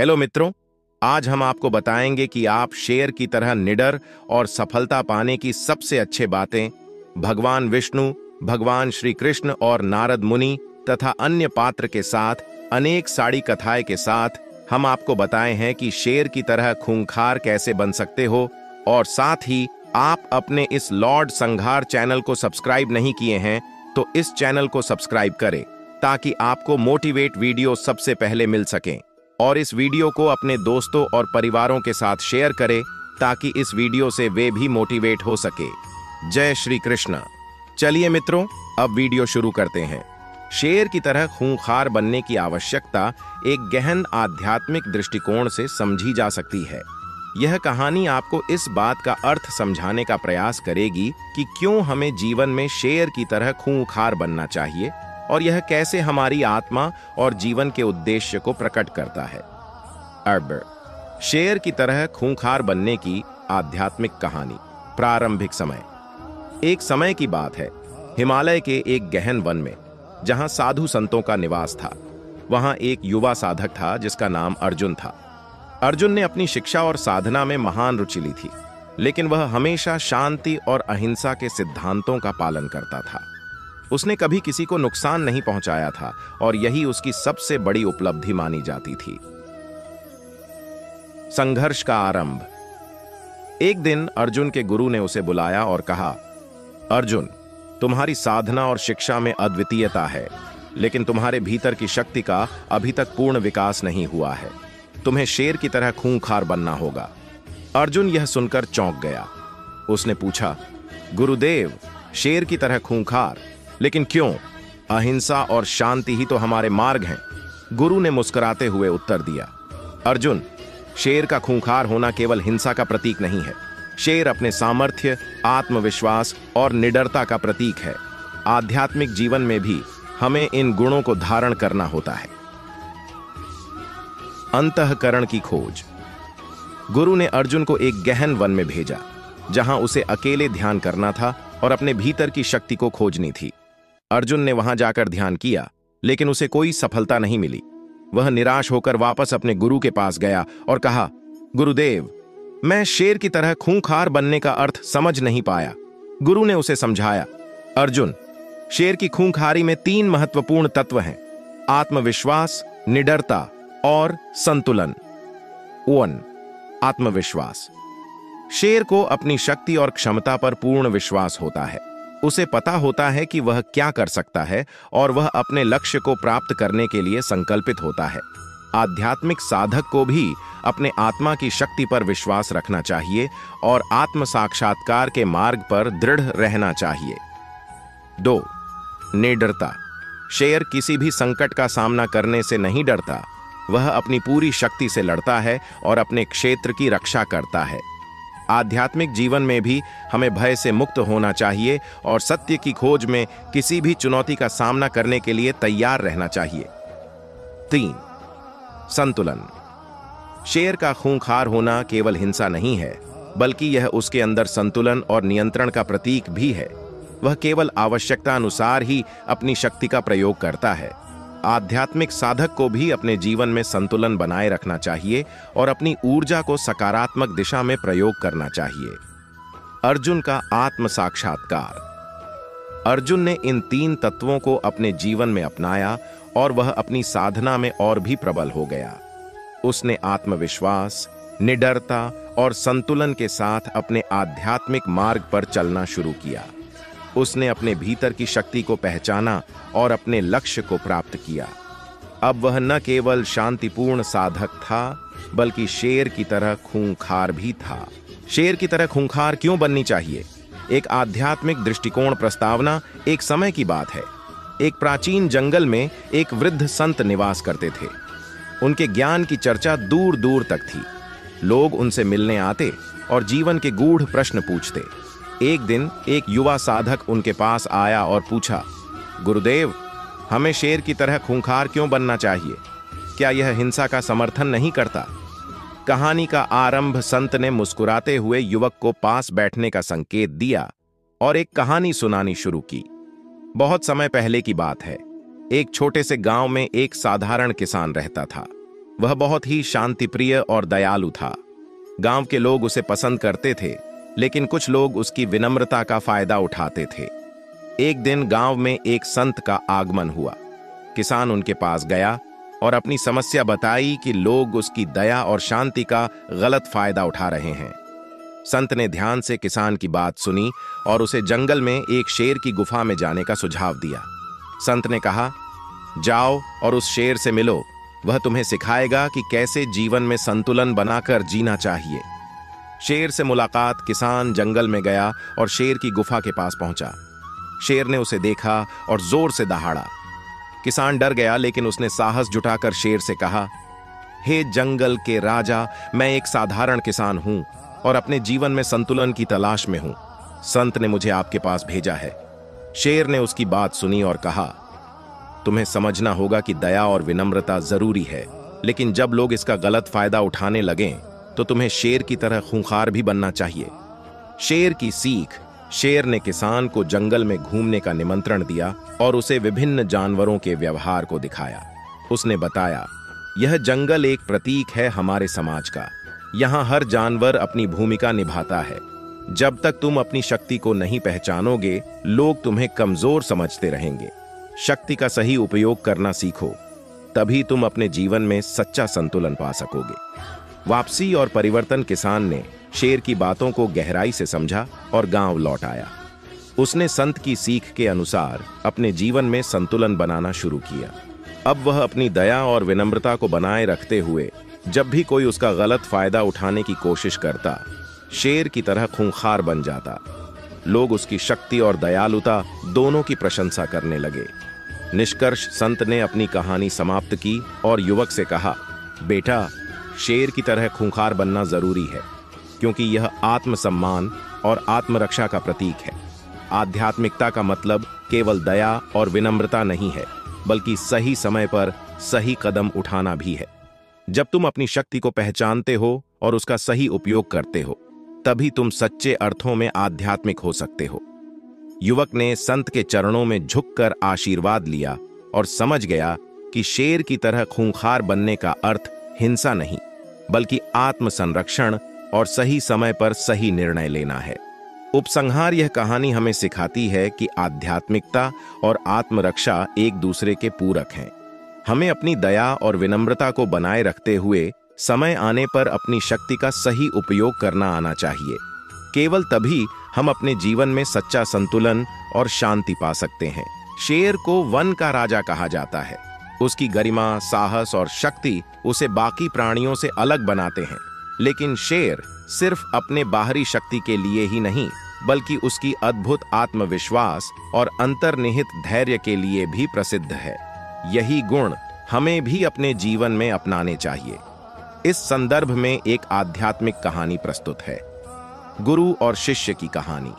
Hello मित्रों, आज हम आपको बताएंगे कि आप शेर की तरह निडर और सफलता पाने की सबसे अच्छे बातें भगवान विष्णु, भगवान श्री कृष्ण और नारद मुनि तथा अन्य पात्र के साथ अनेक साड़ी कथाएं के साथ हम आपको बताए हैं कि शेर की तरह खूंखार कैसे बन सकते हो। और साथ ही आप अपने इस लॉर्ड संघार चैनल को सब्सक्राइब नहीं किए हैं तो इस चैनल को सब्सक्राइब करें ताकि आपको मोटिवेट वीडियो सबसे पहले मिल सकें, और इस वीडियो को अपने दोस्तों और परिवारों के साथ शेयर करें ताकि इस वीडियो से वे भी मोटिवेट हो सके। जय श्री कृष्ण। चलिए मित्रों, अब वीडियो शुरू करते हैं। शेर की तरह खूंखार बनने की आवश्यकता एक गहन आध्यात्मिक दृष्टिकोण से समझी जा सकती है। यह कहानी आपको इस बात का अर्थ समझाने का प्रयास करेगी कि क्यों हमें जीवन में शेर की तरह खूंखार बनना चाहिए और यह कैसे हमारी आत्मा और जीवन के उद्देश्य को प्रकट करता है। अब शेर की तरह खूंखार बनने की आध्यात्मिक कहानी। प्रारंभिक समय। एक समय की बात है, हिमालय के एक गहन वन में जहां साधु संतों का निवास था, वहां एक युवा साधक था जिसका नाम अर्जुन था। अर्जुन ने अपनी शिक्षा और साधना में महान रुचि ली थी, लेकिन वह हमेशा शांति और अहिंसा के सिद्धांतों का पालन करता था। उसने कभी किसी को नुकसान नहीं पहुंचाया था और यही उसकी सबसे बड़ी उपलब्धि मानी जाती थी। संघर्ष का आरंभ। एक दिन अर्जुन के गुरु ने उसे बुलाया और कहा, अर्जुन, तुम्हारी साधना और शिक्षा में अद्वितीयता है, लेकिन तुम्हारे भीतर की शक्ति का अभी तक पूर्ण विकास नहीं हुआ है। तुम्हें शेर की तरह खूंखार बनना होगा। अर्जुन यह सुनकर चौंक गया। उसने पूछा, गुरुदेव, शेर की तरह खूंखार, लेकिन क्यों? अहिंसा और शांति ही तो हमारे मार्ग हैं। गुरु ने मुस्कुराते हुए उत्तर दिया, अर्जुन, शेर का खूंखार होना केवल हिंसा का प्रतीक नहीं है। शेर अपने सामर्थ्य, आत्मविश्वास और निडरता का प्रतीक है। आध्यात्मिक जीवन में भी हमें इन गुणों को धारण करना होता है। अंतःकरण की खोज। गुरु ने अर्जुन को एक गहन वन में भेजा जहां उसे अकेले ध्यान करना था और अपने भीतर की शक्ति को खोजनी थी। अर्जुन ने वहां जाकर ध्यान किया, लेकिन उसे कोई सफलता नहीं मिली। वह निराश होकर वापस अपने गुरु के पास गया और कहा, गुरुदेव, मैं शेर की तरह खूंखार बनने का अर्थ समझ नहीं पाया। गुरु ने उसे समझाया, अर्जुन, शेर की खूंखारी में 3 महत्वपूर्ण तत्व हैं: आत्मविश्वास, निडरता और संतुलन। 1. आत्मविश्वास। शेर को अपनी शक्ति और क्षमता पर पूर्ण विश्वास होता है। उसे पता होता है कि वह क्या कर सकता है और वह अपने लक्ष्य को प्राप्त करने के लिए संकल्पित होता है। आध्यात्मिक साधक को भी अपने आत्मा की शक्ति पर विश्वास रखना चाहिए और आत्म साक्षात्कार के मार्ग पर दृढ़ रहना चाहिए। 2. निडरता। शेर किसी भी संकट का सामना करने से नहीं डरता। वह अपनी पूरी शक्ति से लड़ता है और अपने क्षेत्र की रक्षा करता है। आध्यात्मिक जीवन में भी हमें भय से मुक्त होना चाहिए और सत्य की खोज में किसी भी चुनौती का सामना करने के लिए तैयार रहना चाहिए। 3. संतुलन। शेर का खूंखार होना केवल हिंसा नहीं है, बल्कि यह उसके अंदर संतुलन और नियंत्रण का प्रतीक भी है। वह केवल आवश्यकता अनुसार ही अपनी शक्ति का प्रयोग करता है। आध्यात्मिक साधक को भी अपने जीवन में संतुलन बनाए रखना चाहिए और अपनी ऊर्जा को सकारात्मक दिशा में प्रयोग करना चाहिए। अर्जुन का आत्म साक्षात्कार। अर्जुन ने इन 3 तत्वों को अपने जीवन में अपनाया और वह अपनी साधना में और भी प्रबल हो गया। उसने आत्मविश्वास, निडरता और संतुलन के साथ अपने आध्यात्मिक मार्ग पर चलना शुरू किया। उसने अपने भीतर की शक्ति को पहचाना और अपने लक्ष्य को प्राप्त किया। अब वह न केवल शांतिपूर्ण साधक था, बल्कि शेर की तरह खूंखार भी था। शेर की तरह खूंखार क्यों बननी चाहिए? एक आध्यात्मिक दृष्टिकोण प्रस्तावना। एक समय की बात है, एक प्राचीन जंगल में एक वृद्ध संत निवास करते थे। उनके ज्ञान की चर्चा दूर दूर तक थी। लोग उनसे मिलने आते और जीवन के गूढ़ प्रश्न पूछते। एक दिन एक युवा साधक उनके पास आया और पूछा, गुरुदेव, हमें शेर की तरह खूंखार क्यों बनना चाहिए? क्या यह हिंसा का समर्थन नहीं करता? कहानी का आरंभ संत ने मुस्कुराते हुए युवक को पास बैठने का संकेत दिया और एक कहानी सुनानी शुरू की। बहुत समय पहले की बात है। एक छोटे से गांव में एक साधारण किसान रहता था। वह बहुत ही शांतिप्रिय और दयालु था। गांव के लोग उसे पसंद करते थे, लेकिन कुछ लोग उसकी विनम्रता का फायदा उठाते थे। एक दिन गांव में एक संत का आगमन हुआ। किसान उनके पास गया और अपनी समस्या बताई कि लोग उसकी दया और शांति का गलत फायदा उठा रहे हैं। संत ने ध्यान से किसान की बात सुनी और उसे जंगल में एक शेर की गुफा में जाने का सुझाव दिया। संत ने कहा, जाओ और उस शेर से मिलो, वह तुम्हें सिखाएगा कि कैसे जीवन में संतुलन बनाकर जीना चाहिए। शेर से मुलाकात किसान जंगल में गया और शेर की गुफा के पास पहुंचा। शेर ने उसे देखा और जोर से दहाड़ा। किसान डर गया, लेकिन उसने साहस जुटाकर शेर से कहा, हे जंगल के राजा, मैं एक साधारण किसान हूं और अपने जीवन में संतुलन की तलाश में हूं। संत ने मुझे आपके पास भेजा है। शेर ने उसकी बात सुनी और कहा, तुम्हें समझना होगा कि दया और विनम्रता जरूरी है, लेकिन जब लोग इसका गलत फायदा उठाने लगें तो तुम्हें शेर की तरह खूंखार भी बनना चाहिए। शेर की सीख। शेर ने किसान को जंगल में घूमने का निमंत्रण दिया और उसे विभिन्न जानवरों के व्यवहार को दिखाया। उसने बताया, यह जंगल एक प्रतीक है हमारे समाज का। यहाँ हर जानवर अपनी भूमिका निभाता है। जब तक तुम अपनी शक्ति को नहीं पहचानोगे, लोग तुम्हें कमजोर समझते रहेंगे। शक्ति का सही उपयोग करना सीखो, तभी तुम अपने जीवन में सच्चा संतुलन पा सकोगे। वापसी और परिवर्तन। किसान ने शेर की बातों को गहराई से समझा और गांव लौट आया। उसने संत की सीख के अनुसार अपने जीवन में संतुलन बनाना शुरू किया। अब वह अपनी दया और विनम्रता को बनाए रखते हुए जब भी कोई उसका गलत फायदा उठाने की कोशिश करता, शेर की तरह खूंखार बन जाता। लोग उसकी शक्ति और दयालुता दोनों की प्रशंसा करने लगे। निष्कर्ष, संत ने अपनी कहानी समाप्त की और युवक से कहा, बेटा, शेर की तरह खूंखार बनना जरूरी है, क्योंकि यह आत्मसम्मान और आत्मरक्षा का प्रतीक है। आध्यात्मिकता का मतलब केवल दया और विनम्रता नहीं है, बल्कि सही समय पर सही कदम उठाना भी है। जब तुम अपनी शक्ति को पहचानते हो और उसका सही उपयोग करते हो, तभी तुम सच्चे अर्थों में आध्यात्मिक हो सकते हो। युवक ने संत के चरणों में झुककर आशीर्वाद लिया और समझ गया कि शेर की तरह खूंखार बनने का अर्थ हिंसा नहीं, बल्कि आत्मसंरक्षण और सही समय पर सही निर्णय लेना है। उपसंहार, यह कहानी हमें सिखाती है कि आध्यात्मिकता और आत्मरक्षा एक दूसरे के पूरक हैं। हमें अपनी दया और विनम्रता को बनाए रखते हुए समय आने पर अपनी शक्ति का सही उपयोग करना आना चाहिए। केवल तभी हम अपने जीवन में सच्चा संतुलन और शांति पा सकते हैं। शेर को वन का राजा कहा जाता है। उसकी गरिमा, साहस और शक्ति उसे बाकी प्राणियों से अलग बनाते हैं। लेकिन शेर सिर्फ अपने बाहरी शक्ति के लिए ही नहीं, बल्कि उसकी अद्भुत आत्मविश्वास और अंतर्निहित धैर्य के लिए भी प्रसिद्ध है। यही गुण हमें भी अपने जीवन में अपनाने चाहिए। इस संदर्भ में एक आध्यात्मिक कहानी प्रस्तुत है, गुरु और शिष्य की कहानी।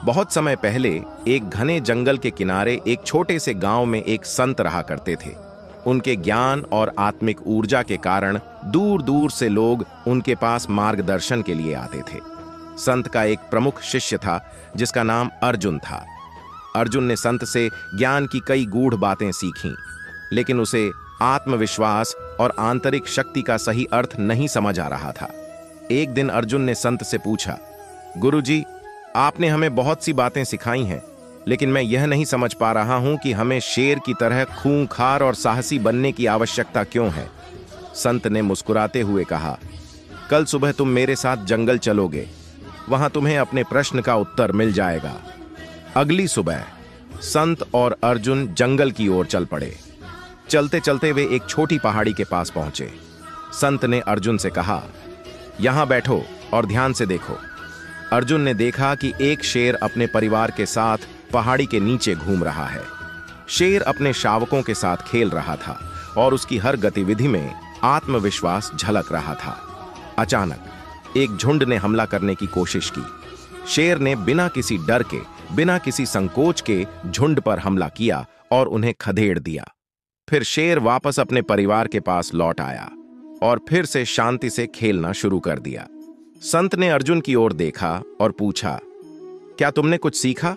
बहुत समय पहले एक घने जंगल के किनारे एक छोटे से गांव में एक संत रहा करते थे। उनके ज्ञान और आत्मिक ऊर्जा के कारण दूर दूर से लोग उनके पास मार्गदर्शन के लिए आते थे। संत का एक प्रमुख शिष्य था जिसका नाम अर्जुन था। अर्जुन ने संत से ज्ञान की कई गूढ़ बातें सीखीं, लेकिन उसे आत्मविश्वास और आंतरिक शक्ति का सही अर्थ नहीं समझ आ रहा था। एक दिन अर्जुन ने संत से पूछा, गुरुजी, आपने हमें बहुत सी बातें सिखाई हैं, लेकिन मैं यह नहीं समझ पा रहा हूं कि हमें शेर की तरह खूंखार और साहसी बनने की आवश्यकता क्यों है। संत ने मुस्कुराते हुए कहा, कल सुबह तुम मेरे साथ जंगल चलोगे, वहां तुम्हें अपने प्रश्न का उत्तर मिल जाएगा। अगली सुबह संत और अर्जुन जंगल की ओर चल पड़े। चलते चलते वे एक छोटी पहाड़ी के पास पहुंचे। संत ने अर्जुन से कहा, यहां बैठो और ध्यान से देखो। अर्जुन ने देखा कि एक शेर अपने परिवार के साथ पहाड़ी के नीचे घूम रहा है। शेर अपने शावकों के साथ खेल रहा था और उसकी हर गतिविधि में आत्मविश्वास झलक रहा था। अचानक एक झुंड ने हमला करने की कोशिश की। शेर ने बिना किसी डर के, बिना किसी संकोच के झुंड पर हमला किया और उन्हें खदेड़ दिया। फिर शेर वापस अपने परिवार के पास लौट आया और फिर से शांति से खेलना शुरू कर दिया। संत ने अर्जुन की ओर देखा और पूछा, क्या तुमने कुछ सीखा?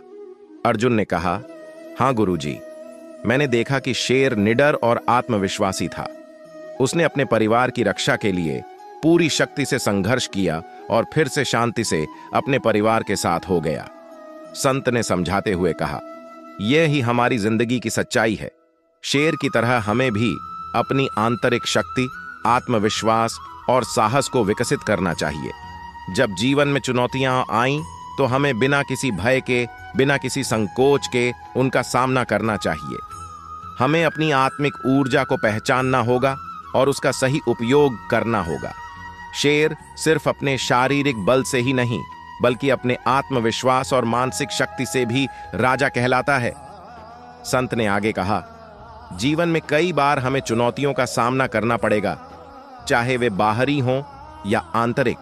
अर्जुन ने कहा, हाँ गुरुजी, मैंने देखा कि शेर निडर और आत्मविश्वासी था। उसने अपने परिवार की रक्षा के लिए पूरी शक्ति से संघर्ष किया और फिर से शांति से अपने परिवार के साथ हो गया। संत ने समझाते हुए कहा, यह ही हमारी जिंदगी की सच्चाई है। शेर की तरह हमें भी अपनी आंतरिक शक्ति, आत्मविश्वास और साहस को विकसित करना चाहिए। जब जीवन में चुनौतियां आईं तो हमें बिना किसी भय के, बिना किसी संकोच के उनका सामना करना चाहिए। हमें अपनी आत्मिक ऊर्जा को पहचानना होगा और उसका सही उपयोग करना होगा। शेर सिर्फ अपने शारीरिक बल से ही नहीं, बल्कि अपने आत्मविश्वास और मानसिक शक्ति से भी राजा कहलाता है। संत ने आगे कहा, जीवन में कई बार हमें चुनौतियों का सामना करना पड़ेगा, चाहे वे बाहरी हों या आंतरिक।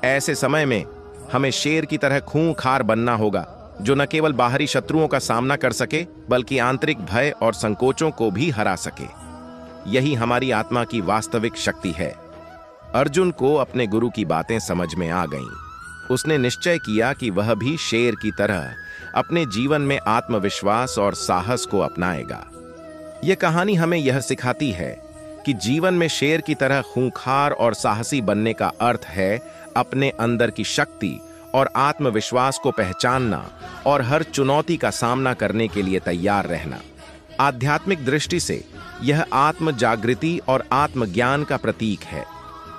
ऐसे समय में हमें शेर की तरह खूंखार बनना होगा, जो न केवल बाहरी शत्रुओं का सामना कर सके, बल्कि आंतरिक भय और संकोचों को भी हरा सके। यही हमारी आत्मा की वास्तविक शक्ति है। अर्जुन को अपने गुरु की बातें समझ में आ गईं। उसने निश्चय किया कि वह भी शेर की तरह अपने जीवन में आत्मविश्वास और साहस को अपनाएगा। यह कहानी हमें यह सिखाती है कि जीवन में शेर की तरह खूंखार और साहसी बनने का अर्थ है अपने अंदर की शक्ति और आत्मविश्वास को पहचानना और हर चुनौती का सामना करने के लिए तैयार रहना। आध्यात्मिक दृष्टि से यह आत्म जागृति और आत्मज्ञान का प्रतीक है।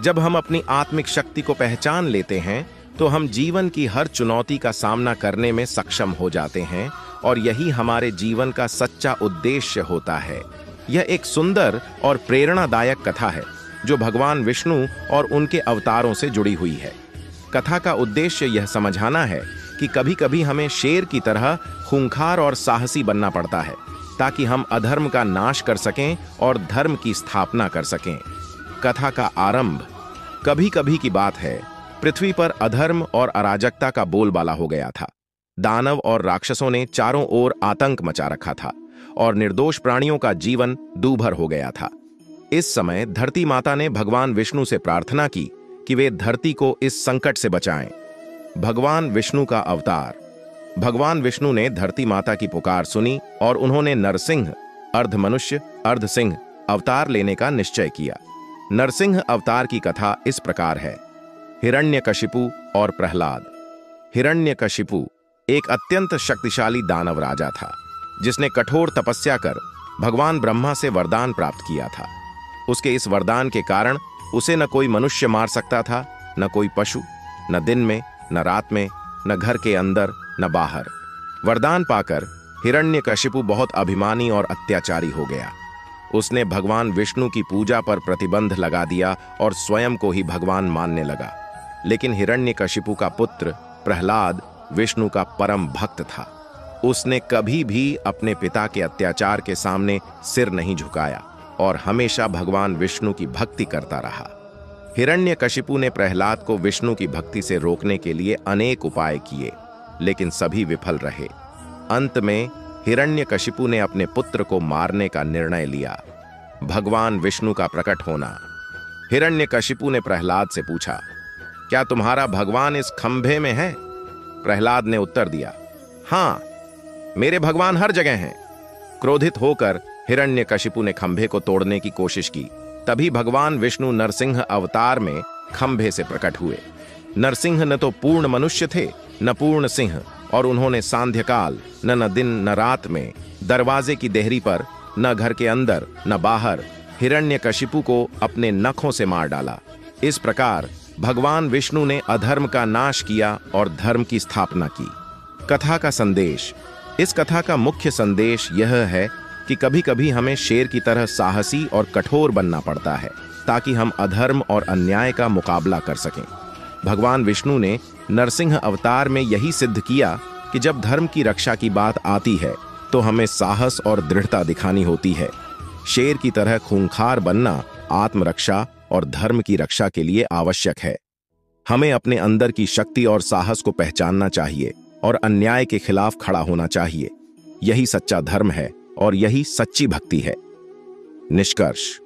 जब हम अपनी आत्मिक शक्ति को पहचान लेते हैं तो हम जीवन की हर चुनौती का सामना करने में सक्षम हो जाते हैं, और यही हमारे जीवन का सच्चा उद्देश्य होता है। यह एक सुंदर और प्रेरणादायक कथा है जो भगवान विष्णु और उनके अवतारों से जुड़ी हुई है। कथा का उद्देश्य यह समझाना है कि कभी-कभी हमें शेर की तरह खूंखार और साहसी बनना पड़ता है, ताकि हम अधर्म का नाश कर सकें और धर्म की स्थापना कर सकें। कथा का आरंभ कभी-कभी की बात है। पृथ्वी पर अधर्म और अराजकता का बोलबाला हो गया था। दानव और राक्षसों ने चारों ओर आतंक मचा रखा था और निर्दोष प्राणियों का जीवन दूभर हो गया था। इस समय धरती माता ने भगवान विष्णु से प्रार्थना की कि वे धरती को इस संकट से बचाएं। भगवान विष्णु का अवतार। भगवान विष्णु ने धरती माता की पुकार सुनी और उन्होंने नरसिंह, अर्ध मनुष्य अर्ध सिंह अवतार लेने का निश्चय किया। नरसिंह अवतार की कथा इस प्रकार है। हिरण्यकशिपु और प्रहलाद। हिरण्यकशिपु एक अत्यंत शक्तिशाली दानव राजा था, जिसने कठोर तपस्या कर भगवान ब्रह्मा से वरदान प्राप्त किया था। उसके इस वरदान के कारण उसे न कोई मनुष्य मार सकता था, न कोई पशु, न दिन में, न रात में, न घर के अंदर, न बाहर। वरदान पाकर हिरण्यकशिपु बहुत अभिमानी और अत्याचारी हो गया। उसने भगवान विष्णु की पूजा पर प्रतिबंध लगा दिया और स्वयं को ही भगवान मानने लगा। लेकिन हिरण्यकशिपु का पुत्र प्रहलाद विष्णु का परम भक्त था। उसने कभी भी अपने पिता के अत्याचार के सामने सिर नहीं झुकाया और हमेशा भगवान विष्णु की भक्ति करता रहा। हिरण्यकशिपु ने प्रहलाद को विष्णु की भक्ति से रोकने के लिए अनेक उपाय किए, लेकिन सभी विफल रहे। अंत में हिरण्यकशिपु ने अपने पुत्र को मारने का निर्णय लिया। भगवान विष्णु का प्रकट होना। हिरण्यकशिपु ने प्रहलाद से पूछा, क्या तुम्हारा भगवान इस खंभे में है? प्रहलाद ने उत्तर दिया, हां, मेरे भगवान हर जगह हैं। क्रोधित होकर हिरण्यकशिपु ने खंभे को तोड़ने की कोशिश की। तभी भगवान विष्णु नरसिंह अवतार में खंभे से प्रकट हुए। नरसिंह न तो पूर्ण मनुष्य थे, न पूर्ण सिंह, और उन्होंने सांध्यकाल न दिन न रात में, दरवाजे की देहरी पर, न घर के अंदर न बाहर, हिरण्यकशिपु को अपने नखों से मार डाला। इस प्रकार भगवान विष्णु ने अधर्म का नाश किया और धर्म की स्थापना की। कथा का संदेश। इस कथा का मुख्य संदेश यह है कि कभी-कभी हमें शेर की तरह साहसी और कठोर बनना पड़ता है, ताकि हम अधर्म और अन्याय का मुकाबला कर सकें। भगवान विष्णु ने नरसिंह अवतार में यही सिद्ध किया कि जब धर्म की रक्षा की बात आती है तो हमें साहस और दृढ़ता दिखानी होती है। शेर की तरह खूंखार बनना आत्मरक्षा और धर्म की रक्षा के लिए आवश्यक है। हमें अपने अंदर की शक्ति और साहस को पहचानना चाहिए और अन्याय के खिलाफ खड़ा होना चाहिए। यही सच्चा धर्म है और यही सच्ची भक्ति है। निष्कर्ष।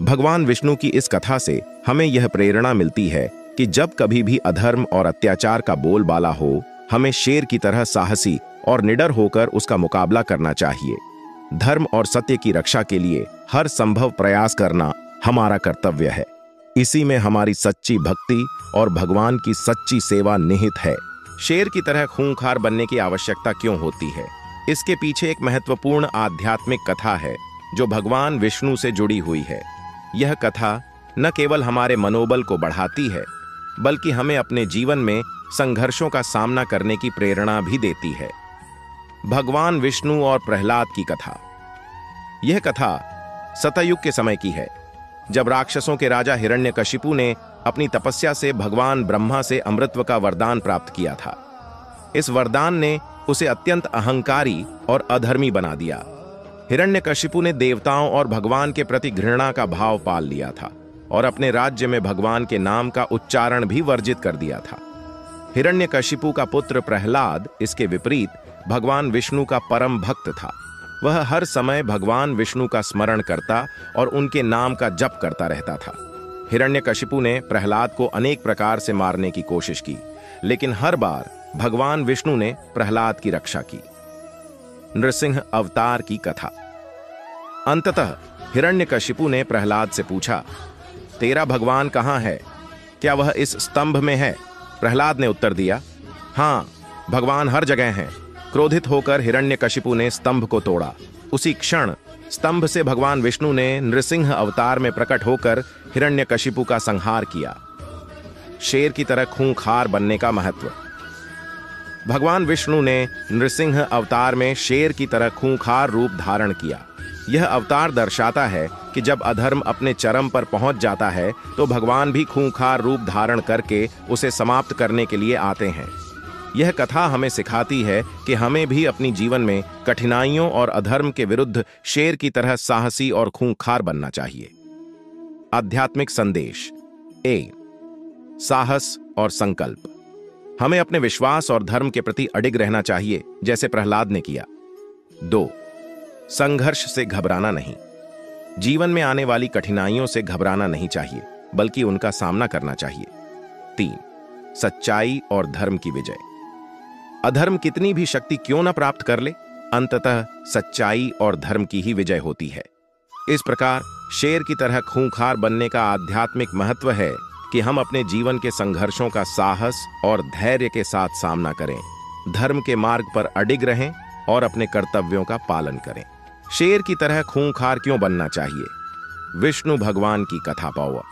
भगवान विष्णु की इस कथा से हमें यह प्रेरणा मिलती है कि जब कभी भी अधर्म और अत्याचार का बोलबाला हो, हमें शेर की तरह साहसी और निडर होकर उसका मुकाबला करना चाहिए। धर्म और सत्य की रक्षा के लिए हर संभव प्रयास करना हमारा कर्तव्य है। इसी में हमारी सच्ची भक्ति और भगवान की सच्ची सेवा निहित है। शेर की तरह खूंखार बनने की आवश्यकता क्यों होती है? इसके पीछे एक महत्वपूर्ण आध्यात्मिक कथा है जो भगवान विष्णु से जुड़ी हुई है। यह कथा न केवल हमारे मनोबल को बढ़ाती है, बल्कि हमें अपने जीवन में संघर्षों का सामना करने की प्रेरणा भी देती है। भगवान विष्णु और प्रहलाद की कथा। यह कथा सतयुग के समय की है, जब राक्षसों के राजा हिरण्यकशिपु ने अपनी तपस्या से भगवान ब्रह्मा से अमृतत्व का वरदान प्राप्त किया था। इस वरदान ने उसे अत्यंत अहंकारी और अधर्मी बना दिया। हिरण्यकशिपु ने देवताओं और भगवान के प्रति घृणा का भाव पाल लिया था और अपने राज्य में भगवान के नाम का उच्चारण भी वर्जित कर दिया था। हिरण्यकशिपु का पुत्र प्रहलाद इसके विपरीत भगवान विष्णु का परम भक्त था। वह हर समय भगवान विष्णु का स्मरण करता और उनके नाम का जप करता रहता था। हिरण्यकशिपु ने प्रहलाद को अनेक प्रकार से मारने की कोशिश की, लेकिन हर बार भगवान विष्णु ने प्रहलाद की रक्षा की। नृसिंह अवतार की कथा। अंततः हिरण्यकशिपु ने प्रहलाद से पूछा, तेरा भगवान कहाँ है? क्या वह इस स्तंभ में है? प्रहलाद ने उत्तर दिया, हाँ, भगवान हर जगह हैं। क्रोधित होकर हिरण्यकशिपु ने स्तंभ को तोड़ा। उसी क्षण स्तंभ से भगवान विष्णु ने नृसिंह अवतार में प्रकट होकर हिरण्यकशिपु का संहार किया। शेर की तरह खूंखार बनने का महत्व। भगवान विष्णु ने नृसिंह अवतार में शेर की तरह खूंखार रूप धारण किया। यह अवतार दर्शाता है कि जब अधर्म अपने चरम पर पहुंच जाता है तो भगवान भी खूंखार रूप धारण करके उसे समाप्त करने के लिए आते हैं। यह कथा हमें सिखाती है कि हमें भी अपनी जीवन में कठिनाइयों और अधर्म के विरुद्ध शेर की तरह साहसी और खूंखार बनना चाहिए। आध्यात्मिक संदेश। ए, साहस और संकल्प। हमें अपने विश्वास और धर्म के प्रति अडिग रहना चाहिए, जैसे प्रहलाद ने किया। 2, संघर्ष से घबराना नहीं। जीवन में आने वाली कठिनाइयों से घबराना नहीं चाहिए, बल्कि उनका सामना करना चाहिए। 3, सच्चाई और धर्म की विजय। अधर्म कितनी भी शक्ति क्यों न प्राप्त कर ले, अंततः सच्चाई और धर्म की ही विजय होती है। इस प्रकार शेर की तरह खूंखार बनने का आध्यात्मिक महत्व है कि हम अपने जीवन के संघर्षों का साहस और धैर्य के साथ सामना करें, धर्म के मार्ग पर अडिग रहें और अपने कर्तव्यों का पालन करें। शेर की तरह खूंखार क्यों बनना चाहिए? विष्णु भगवान की कथा पाओ।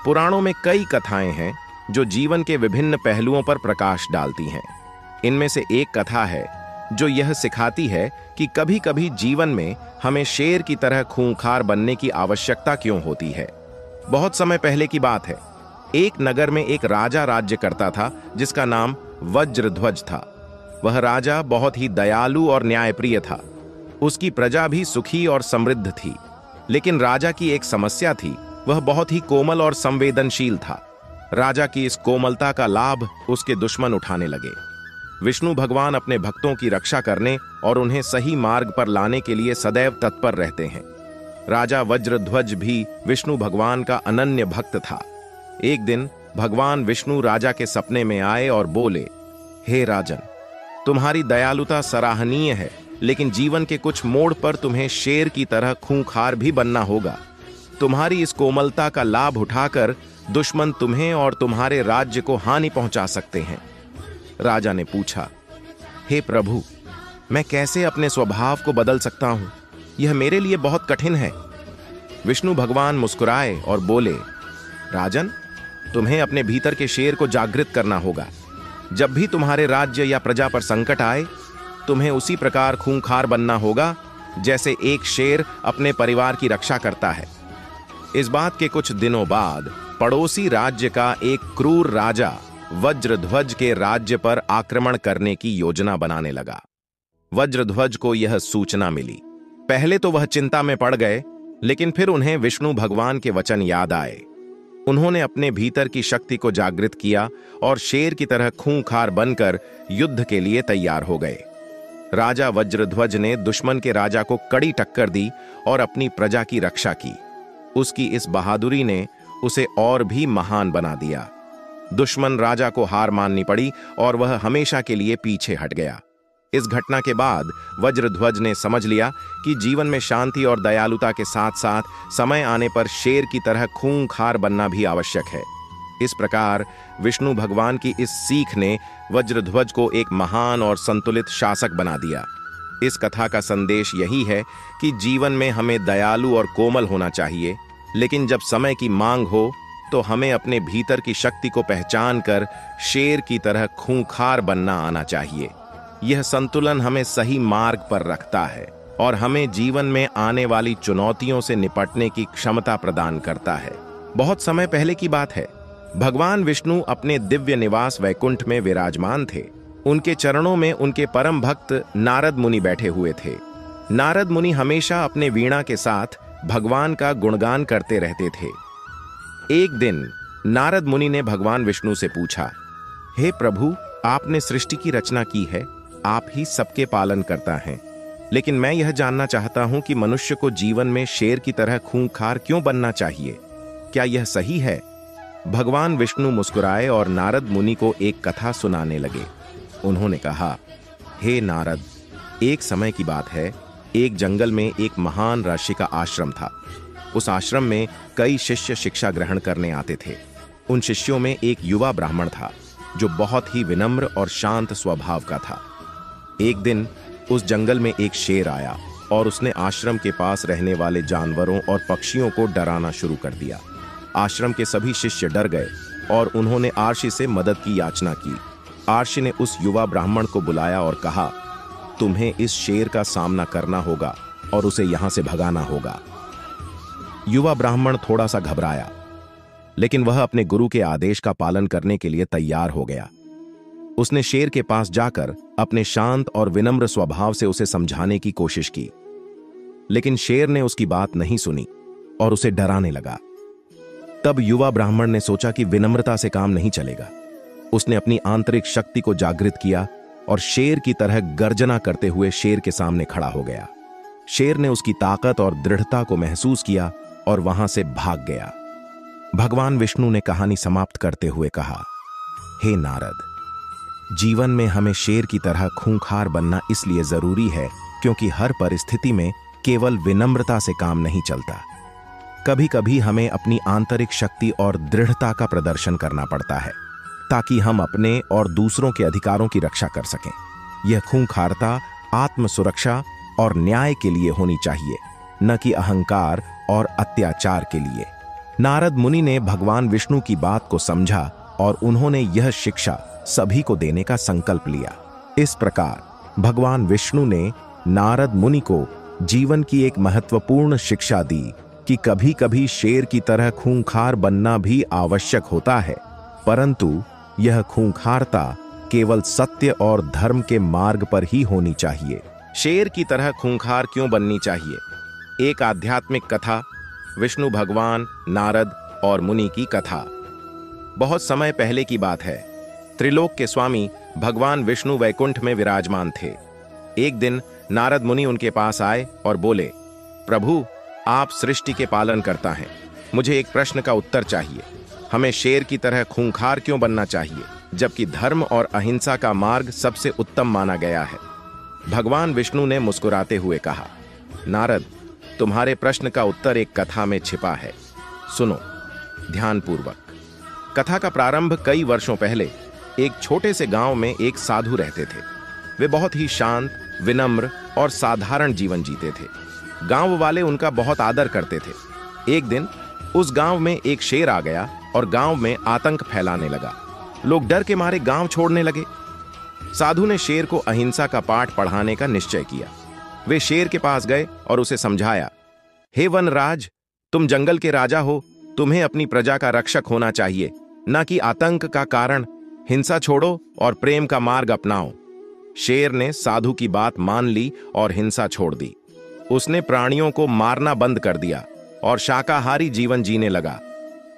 पुराणों में कई कथाएं हैं जो जीवन के विभिन्न पहलुओं पर प्रकाश डालती हैं। इनमें से एक कथा है जो यह सिखाती है कि कभी-कभी जीवन में हमें शेर की तरह खूंखार बनने की आवश्यकता क्यों होती है। बहुत समय पहले की बात है। एक नगर में एक राजा राज्य करता था जिसका नाम वज्रध्वज था। वह राजा बहुत ही दयालु और न्यायप्रिय था। उसकी प्रजा भी सुखी और समृद्ध थी। लेकिन राजा की एक समस्या थी, वह बहुत ही कोमल और संवेदनशील था। राजा की इस कोमलता का लाभ उसके दुश्मन उठाने लगे। विष्णु भगवान अपने भक्तों की रक्षा करने और उन्हें सही मार्ग पर लाने के लिए सदैव तत्पर रहते हैं। राजा वज्रध्वज भी विष्णु भगवान का अनन्य भक्त था। एक दिन भगवान विष्णु राजा के सपने में आए और बोले, हे राजन, तुम्हारी दयालुता सराहनीय है, लेकिन जीवन के कुछ मोड़ पर तुम्हें शेर की तरह खूंखार भी बनना होगा। तुम्हारी इस कोमलता का लाभ उठाकर दुश्मन तुम्हें और तुम्हारे राज्य को हानि पहुंचा सकते हैं। राजा ने पूछा, हे प्रभु, मैं कैसे अपने स्वभाव को बदल सकता हूं? यह मेरे लिए बहुत कठिन है। विष्णु भगवान मुस्कुराए और बोले, राजन, तुम्हें अपने भीतर के शेर को जागृत करना होगा। जब भी तुम्हारे राज्य या प्रजा पर संकट आए, तुम्हें उसी प्रकार खूंखार बनना होगा जैसे एक शेर अपने परिवार की रक्षा करता है। इस बात के कुछ दिनों बाद पड़ोसी राज्य का एक क्रूर राजा वज्रध्वज के राज्य पर आक्रमण करने की योजना बनाने लगा। वज्रध्वज को यह सूचना मिली। पहले तो वह चिंता में पड़ गए, लेकिन फिर उन्हें विष्णु भगवान के वचन याद आए। उन्होंने अपने भीतर की शक्ति को जागृत किया और शेर की तरह खूंखार बनकर युद्ध के लिए तैयार हो गए। राजा वज्रध्वज ने दुश्मन के राजा को कड़ी टक्कर दी और अपनी प्रजा की रक्षा की। उसकी इस बहादुरी ने उसे और भी महान बना दिया। दुश्मन राजा को हार माननी पड़ी और वह हमेशा के लिए पीछे हट गया। इस घटना के बाद वज्रध्वज ने समझ लिया कि जीवन में शांति और दयालुता के साथ साथ समय आने पर शेर की तरह खूंखार बनना भी आवश्यक है। इस प्रकार विष्णु भगवान की इस सीख ने वज्रध्वज को एक महान और संतुलित शासक बना दिया। इस कथा का संदेश यही है कि जीवन में हमें दयालु और कोमल होना चाहिए, लेकिन जब समय की मांग हो तो हमें अपने भीतर की शक्ति को पहचान कर शेर की तरह खूंखार बनना आना चाहिए। यह संतुलन हमें सही मार्ग पर रखता है और हमें जीवन में आने वाली चुनौतियों से निपटने की क्षमता प्रदान करता है। बहुत समय पहले की बात है, भगवान विष्णु अपने दिव्य निवास वैकुंठ में विराजमान थे। उनके चरणों में उनके परम भक्त नारद मुनि बैठे हुए थे। नारद मुनि हमेशा अपने वीणा के साथ भगवान का गुणगान करते रहते थे। एक दिन नारद मुनि ने भगवान विष्णु से पूछा, हे प्रभु, आपने सृष्टि की रचना की है, आप ही सबके पालन करता हैं, लेकिन मैं यह जानना चाहता हूं कि मनुष्य को जीवन में शेर की तरह खूंखार क्यों बनना चाहिए? क्या यह सही है? भगवान विष्णु मुस्कुराए और नारद मुनि को एक कथा सुनाने लगे। उन्होंने कहा, हे नारद, एक समय की बात है, एक जंगल में एक महान ऋषि का आश्रम था। उस आश्रम में कई शिष्य शिक्षा ग्रहण करने आते थे। उन शिष्यों में एक युवा ब्राह्मण था जो बहुत ही विनम्र और शांत स्वभाव का था। एक दिन उस जंगल में एक शेर आया और उसने आश्रम के पास रहने वाले जानवरों और पक्षियों को डराना शुरू कर दिया। आश्रम के सभी शिष्य डर गए और उन्होंने आर्षि से मदद की याचना की। आर्षि ने उस युवा ब्राह्मण को बुलाया और कहा, तुम्हें इस शेर का सामना करना होगा और उसे यहां से भगाना होगा। युवा ब्राह्मण थोड़ा सा घबराया, लेकिन वह अपने गुरु के आदेश का पालन करने के लिए तैयार हो गया। उसने शेर के पास जाकर अपने शांत और विनम्र स्वभाव से उसे समझाने की कोशिश की, लेकिन शेर ने उसकी बात नहीं सुनी और उसे डराने लगा। तब युवा ब्राह्मण ने सोचा कि विनम्रता से काम नहीं चलेगा। उसने अपनी आंतरिक शक्ति को जागृत किया और शेर की तरह गर्जना करते हुए शेर के सामने खड़ा हो गया। शेर ने उसकी ताकत और दृढ़ता को महसूस किया और वहां से भाग गया। भगवान विष्णु ने कहानी समाप्त करते हुए कहा, हे नारद, जीवन में हमें शेर की तरह खूंखार बनना इसलिए जरूरी है क्योंकि हर परिस्थिति में केवल विनम्रता से काम नहीं चलता। कभी कभी हमें अपनी आंतरिक शक्ति और दृढ़ता का प्रदर्शन करना पड़ता है ताकि हम अपने और दूसरों के अधिकारों की रक्षा कर सकें। यह खूंखारता आत्म सुरक्षा और न्याय के लिए होनी चाहिए, न कि अहंकार और अत्याचार के लिए। नारद मुनि ने भगवान विष्णु की बात को समझा और उन्होंने यह शिक्षा सभी को देने का संकल्प लिया। इस प्रकार भगवान विष्णु ने नारद मुनि को जीवन की एक महत्वपूर्ण शिक्षा दी कि कभी कभी शेर की तरह खूंखार बनना भी आवश्यक होता है, परंतु यह खूंखारता केवल सत्य और धर्म के मार्ग पर ही होनी चाहिए। शेर की तरह खूंखार क्यों बननी चाहिए? एक आध्यात्मिक कथा, विष्णु भगवान, नारद और मुनि की कथा। बहुत समय पहले की बात है। त्रिलोक के स्वामी भगवान विष्णु वैकुंठ में विराजमान थे। एक दिन नारद मुनि उनके पास आए और बोले, प्रभु, आप सृष्टि के पालन करता हैं, मुझे एक प्रश्न का उत्तर चाहिए। हमें शेर की तरह खूंखार क्यों बनना चाहिए, जबकि धर्म और अहिंसा का मार्ग सबसे उत्तम माना गया है? भगवान विष्णु ने मुस्कुराते हुए कहा, नारद, तुम्हारे प्रश्न का उत्तर एक कथा में छिपा है। सुनो ध्यानपूर्वक। कथा का प्रारंभ कई वर्षों पहले एक छोटे से गांव में एक साधु रहते थे। वे बहुत ही शांत, विनम्र और साधारण जीवन जीते थे। गांव वाले उनका बहुत आदर करते थे। एक दिन उस गांव में एक शेर आ गया और गांव में आतंक फैलाने लगा। लोग डर के मारे गांव छोड़ने लगे। साधु ने शेर को अहिंसा का पाठ पढ़ाने का निश्चय किया। वे शेर के पास गए और उसे समझाया, हे वनराज, तुम जंगल के राजा हो, तुम्हें अपनी प्रजा का रक्षक होना चाहिए, न कि आतंक का कारण। हिंसा छोड़ो और प्रेम का मार्ग अपनाओ। शेर ने साधु की बात मान ली और हिंसा छोड़ दी। उसने प्राणियों को मारना बंद कर दिया और शाकाहारी जीवन जीने लगा।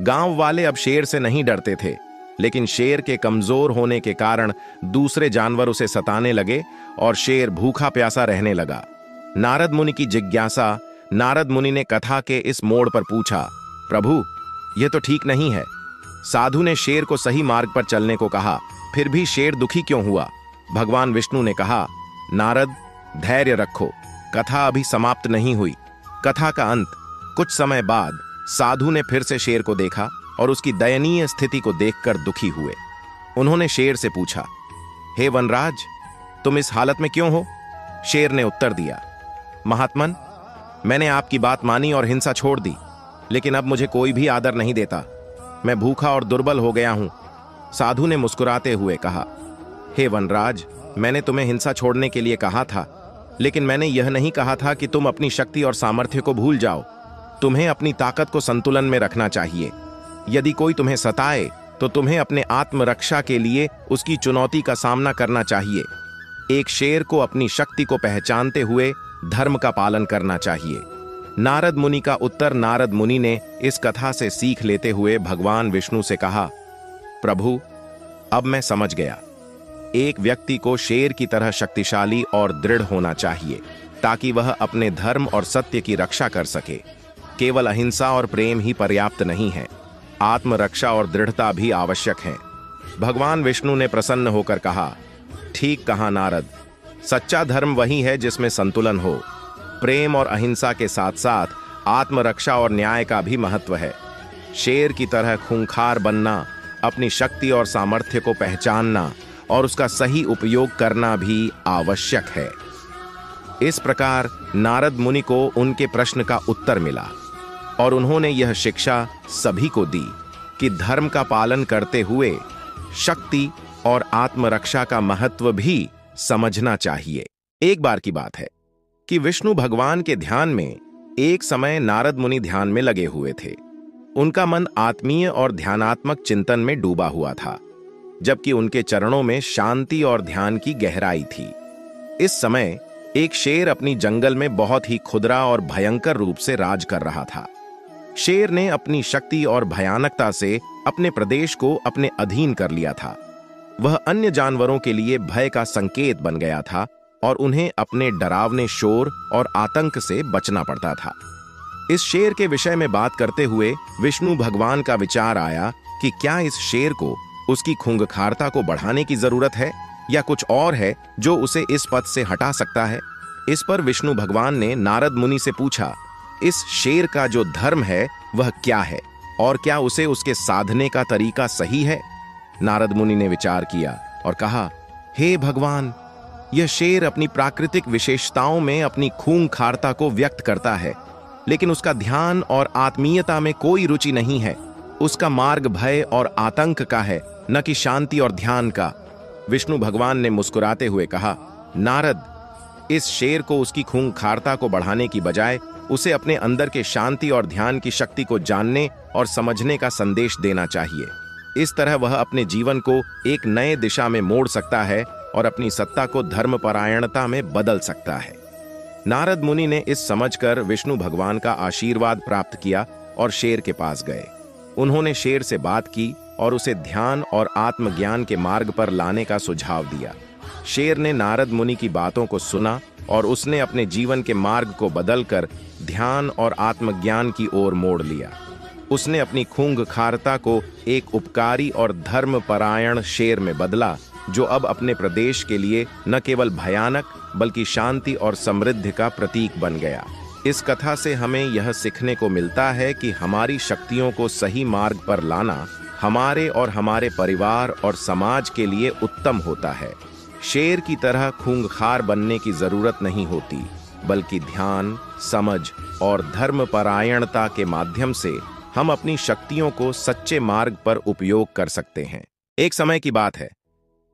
गांव वाले अब शेर से नहीं डरते थे, लेकिन शेर के कमजोर होने के कारण दूसरे जानवर उसे सताने लगे और शेर भूखा प्यासा रहने लगा। नारद मुनि की जिज्ञासा। नारद मुनि ने कथा के इस मोड़ पर पूछा, प्रभु, यह तो ठीक नहीं है। साधु ने शेर को सही मार्ग पर चलने को कहा, फिर भी शेर दुखी क्यों हुआ? भगवान विष्णु ने कहा, नारद, धैर्य रखो, कथा अभी समाप्त नहीं हुई। कथा का अंत। कुछ समय बाद साधु ने फिर से शेर को देखा और उसकी दयनीय स्थिति को देखकर दुखी हुए। उन्होंने शेर से पूछा, हे वनराज, तुम इस हालत में क्यों हो? शेर ने उत्तर दिया, महात्मन, मैंने आपकी बात मानी और हिंसा छोड़ दी, लेकिन अब मुझे कोई भी आदर नहीं देता। मैं भूखा और दुर्बल हो गया हूं। साधु ने मुस्कुराते हुए कहा, हे वनराज, मैंने तुम्हें हिंसा छोड़ने के लिए कहा था, लेकिन मैंने यह नहीं कहा था कि तुम अपनी शक्ति और सामर्थ्य को भूल जाओ। तुम्हें अपनी ताकत को संतुलन में रखना चाहिए। यदि कोई तुम्हें सताए तो तुम्हें अपने आत्मरक्षा के लिए उसकी चुनौती का सामना करना चाहिए। एक शेर को अपनी शक्ति को पहचानते हुए धर्म का पालन करना चाहिए। नारद मुनि का उत्तर। नारद मुनि ने इस कथा से सीख लेते हुए भगवान विष्णु से कहा, प्रभु, अब मैं समझ गया। एक व्यक्ति को शेर की तरह शक्तिशाली और दृढ़ होना चाहिए ताकि वह अपने धर्म और सत्य की रक्षा कर सके। केवल अहिंसा और प्रेम ही पर्याप्त नहीं है, आत्मरक्षा और दृढ़ता भी आवश्यक है। भगवान विष्णु ने प्रसन्न होकर कहा, ठीक कहा नारद, सच्चा धर्म वही है जिसमें संतुलन हो। प्रेम और अहिंसा के साथ साथ आत्मरक्षा और न्याय का भी महत्व है। शेर की तरह खूंखार बनना, अपनी शक्ति और सामर्थ्य को पहचानना और उसका सही उपयोग करना भी आवश्यक है। इस प्रकार नारद मुनि को उनके प्रश्न का उत्तर मिला और उन्होंने यह शिक्षा सभी को दी कि धर्म का पालन करते हुए शक्ति और आत्मरक्षा का महत्व भी समझना चाहिए। एक बार की बात है कि विष्णु भगवान के ध्यान में एक समय नारद मुनि ध्यान में लगे हुए थे। उनका मन आत्मीय और ध्यानात्मक चिंतन में डूबा हुआ था, जबकि उनके चरणों में शांति और ध्यान की गहराई थी। इस समय एक शेर अपनी जंगल में बहुत ही खुदरा और भयंकर रूप से राज कर रहा था। शेर ने अपनी शक्ति और भयानकता से अपने प्रदेश को अपने अधीन कर लिया था। वह अन्य जानवरों के लिए भय का संकेत बन गया था और उन्हें अपने डरावने शोर और आतंक से बचना पड़ता था। इस शेर के विषय में बात करते हुए विष्णु भगवान का विचार आया कि क्या इस शेर को उसकी खूंखारता को बढ़ाने की जरूरत है या कुछ और है जो उसे इस पथ से हटा सकता है। इस पर विष्णु भगवान ने नारद मुनि से पूछा, इस शेर का जो धर्म है वह क्या है और क्या उसे उसके साधने का तरीका सही है? नारद मुनि ने विचार किया और कहा, हे भगवान, यह शेर अपनी प्राकृतिक विशेषताओं में अपनी खूंखारता को व्यक्त करता है, लेकिन उसका ध्यान और आत्मीयता में कोई रुचि नहीं है। उसका मार्ग भय और आतंक का है, न कि शांति और ध्यान का। विष्णु भगवान ने मुस्कुराते हुए कहा, नारद, इस शेर को उसकी खूंखारता को बढ़ाने की बजाय उसे अपने अंदर के शांति और ध्यान की शक्ति को जानने और समझने का संदेश देना चाहिए। इस तरह वह अपने जीवन को एक नए दिशा में मोड़ सकता है और अपनी सत्ता को धर्मपरायणता में बदल सकता है। नारद मुनि ने इस समझकर विष्णु भगवान का आशीर्वाद प्राप्त किया और शेर के पास गए। उन्होंने शेर से बात की और उसे ध्यान और आत्मज्ञान के मार्ग पर लाने का सुझाव दिया। शेर ने नारद मुनि की बातों को सुना और उसने अपने जीवन के मार्ग को बदलकर ध्यान और आत्मज्ञान की ओर मोड़ लिया। उसने अपनी खूंखारता को एक उपकारी और धर्मपरायण शेर में बदला, जो अब अपने प्रदेश के लिए न केवल भयानक बल्कि शांति और समृद्धि का प्रतीक बन गया। इस कथा से हमें यह सीखने को मिलता है कि हमारी शक्तियों को सही मार्ग पर लाना हमारे और हमारे परिवार और समाज के लिए उत्तम होता है। शेर की तरह खूंखार बनने की जरूरत नहीं होती, बल्कि ध्यान, समझ और धर्मपरायणता के माध्यम से हम अपनी शक्तियों को सच्चे मार्ग पर उपयोग कर सकते हैं। एक समय की बात है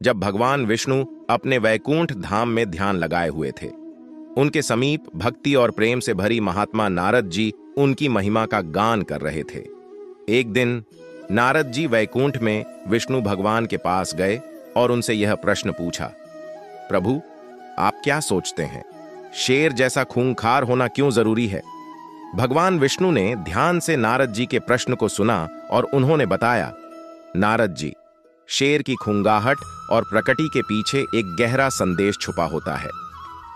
जब भगवान विष्णु अपने वैकुंठ धाम में ध्यान लगाए हुए थे। उनके समीप भक्ति और प्रेम से भरी महात्मा नारद जी उनकी महिमा का गान कर रहे थे। एक दिन नारद जी वैकुंठ में विष्णु भगवान के पास गए और उनसे यह प्रश्न पूछा, प्रभु, आप क्या सोचते हैं, शेर जैसा खूंखार होना क्यों जरूरी है? भगवान विष्णु ने ध्यान से नारद जी के प्रश्न को सुना और उन्होंने बताया, नारद जी, शेर की खूंगाहट और प्रकृति के पीछे एक गहरा संदेश छुपा होता है।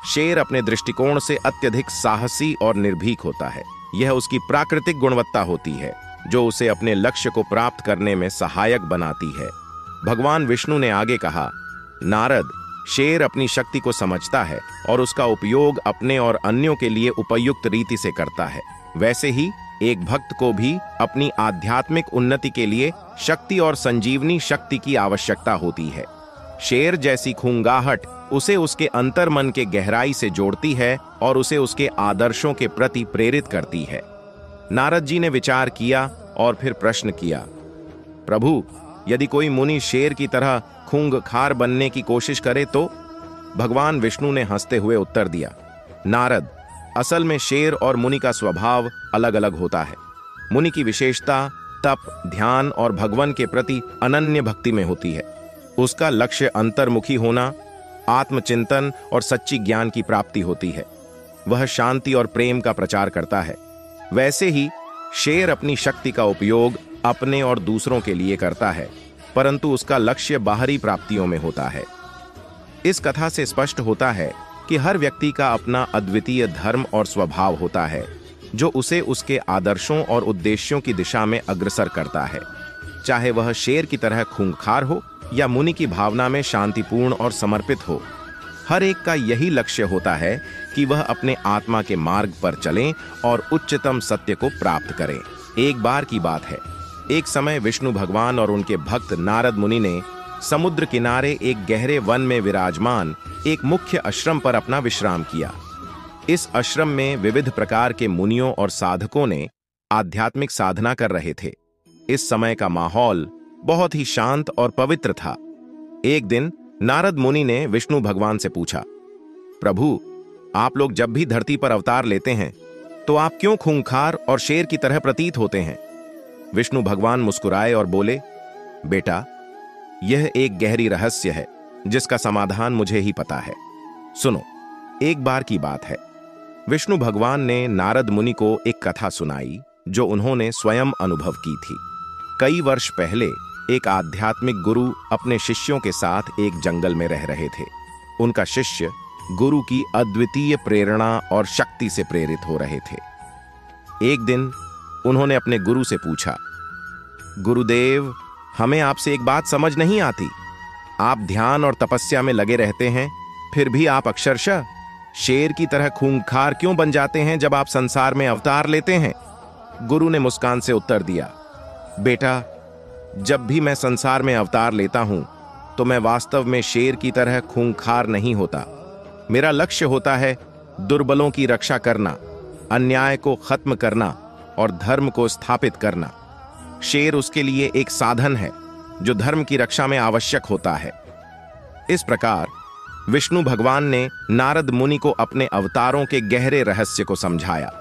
शेर अपने दृष्टिकोण से अत्यधिक साहसी और निर्भीक होता है। यह उसकी प्राकृतिक गुणवत्ता होती है जो उसे अपने लक्ष्य को प्राप्त करने में सहायक बनाती है। भगवान विष्णु ने आगे कहा, नारद, शेर अपनी शक्ति को समझता है और उसका उपयोग अपने और अन्यों के लिए उपयुक्त रीति से करता है, वैसे ही एक भक्त को भी अपनी आध्यात्मिक उन्नति के लिए शक्ति और संजीवनी शक्ति की आवश्यकता होती है। शेर जैसी खूंगाहट उसे उसके अंतर्मन के गहराई से जोड़ती है और उसे उसके आदर्शों के प्रति प्रेरित करती है। नारद जी ने विचार किया और फिर प्रश्न किया, प्रभु, यदि कोई मुनि शेर की तरह खूंखार बनने की कोशिश करे तो? भगवान विष्णु ने हंसते हुए उत्तर दिया, नारद, असल में शेर और मुनि का स्वभाव अलग अलग होता है। मुनि की विशेषता तप, ध्यान और भगवान के प्रति अनन्य भक्ति में होती है। उसका लक्ष्य अंतर्मुखी होना, आत्मचिंतन और सच्ची ज्ञान की प्राप्ति होती है। वह शांति और प्रेम का प्रचार करता है। वैसे ही शेर अपनी शक्ति का उपयोग अपने और दूसरों के लिए करता है, परंतु उसका लक्ष्य बाहरी प्राप्तियों में होता है। इस कथा से स्पष्ट होता है कि हर व्यक्ति का अपना अद्वितीय धर्म और स्वभाव होता है, जो उसे उसके आदर्शों और उद्देश्यों की दिशा में अग्रसर करता है। चाहे वह शेर की तरह खूंखार हो या मुनि की भावना में शांतिपूर्ण और समर्पित हो, हर एक का यही लक्ष्य होता है कि वह अपने आत्मा के मार्ग पर चलें और उच्चतम सत्य को प्राप्त करें। एक बार की बात है, एक समय विष्णु भगवान और उनके भक्त नारद मुनि ने समुद्र किनारे एक गहरे वन में विराजमान एक मुख्य आश्रम पर अपना विश्राम किया। इस आश्रम में विविध प्रकार के मुनियों और साधकों ने आध्यात्मिक साधना कर रहे थे। इस समय का माहौल बहुत ही शांत और पवित्र था। एक दिन नारद मुनि ने विष्णु भगवान से पूछा, प्रभु, आप लोग जब भी धरती पर अवतार लेते हैं तो आप क्यों खूंखार और शेर की तरह प्रतीत होते हैं? विष्णु भगवान मुस्कुराए और बोले, बेटा, यह एक गहरी रहस्य है जिसका समाधान मुझे ही पता है। सुनो, एक बार की बात है, विष्णु भगवान ने नारद मुनि को एक कथा सुनाई जो उन्होंने स्वयं अनुभव की थी। कई वर्ष पहले एक आध्यात्मिक गुरु अपने शिष्यों के साथ एक जंगल में रह रहे थे। उनका शिष्य गुरु की अद्वितीय प्रेरणा और शक्ति से प्रेरित हो रहे थे। एक दिन उन्होंने अपने गुरु से पूछा, गुरुदेव, हमें आपसे एक बात समझ नहीं आती। आप ध्यान और तपस्या में लगे रहते हैं, फिर भी आप अक्षरशः शेर की तरह खूंखार क्यों बन जाते हैं जब आप संसार में अवतार लेते हैं? गुरु ने मुस्कान से उत्तर दिया, बेटा, जब भी मैं संसार में अवतार लेता हूं तो मैं वास्तव में शेर की तरह खूंखार नहीं होता। मेरा लक्ष्य होता है दुर्बलों की रक्षा करना, अन्याय को खत्म करना और धर्म को स्थापित करना। शेर उसके लिए एक साधन है जो धर्म की रक्षा में आवश्यक होता है। इस प्रकार विष्णु भगवान ने नारद मुनि को अपने अवतारों के गहरे रहस्य को समझाया।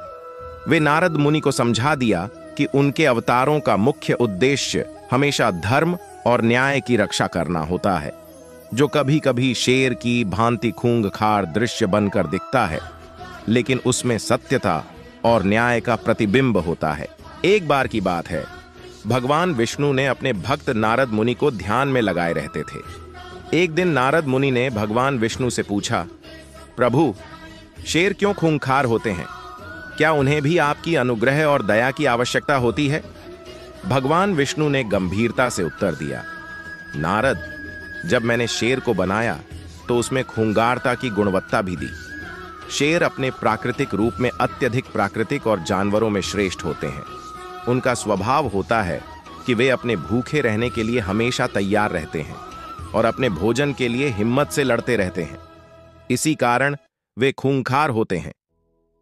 वे नारद मुनि को समझा दिया कि उनके अवतारों का मुख्य उद्देश्य हमेशा धर्म और न्याय की रक्षा करना होता है, जो कभी कभी शेर की भांति खूंखार दृश्य बनकर दिखता है, लेकिन उसमें सत्यता और न्याय का प्रतिबिंब होता है। एक बार की बात है, भगवान विष्णु ने अपने भक्त नारद मुनि को ध्यान में लगाए रहते थे। एक दिन नारद मुनि ने भगवान विष्णु से पूछा, प्रभु, शेर क्यों खूंखार होते हैं? क्या उन्हें भी आपकी अनुग्रह और दया की आवश्यकता होती है? भगवान विष्णु ने गंभीरता से उत्तर दिया, नारद, जब मैंने शेर को बनाया तो उसमें खूंखारता की गुणवत्ता भी दी। शेर अपने प्राकृतिक रूप में अत्यधिक प्राकृतिक और जानवरों में श्रेष्ठ होते हैं। उनका स्वभाव होता है कि वे अपने भूखे रहने के लिए हमेशा तैयार रहते हैं और अपने भोजन के लिए हिम्मत से लड़ते रहते हैं। इसी कारण वे खूंखार होते हैं।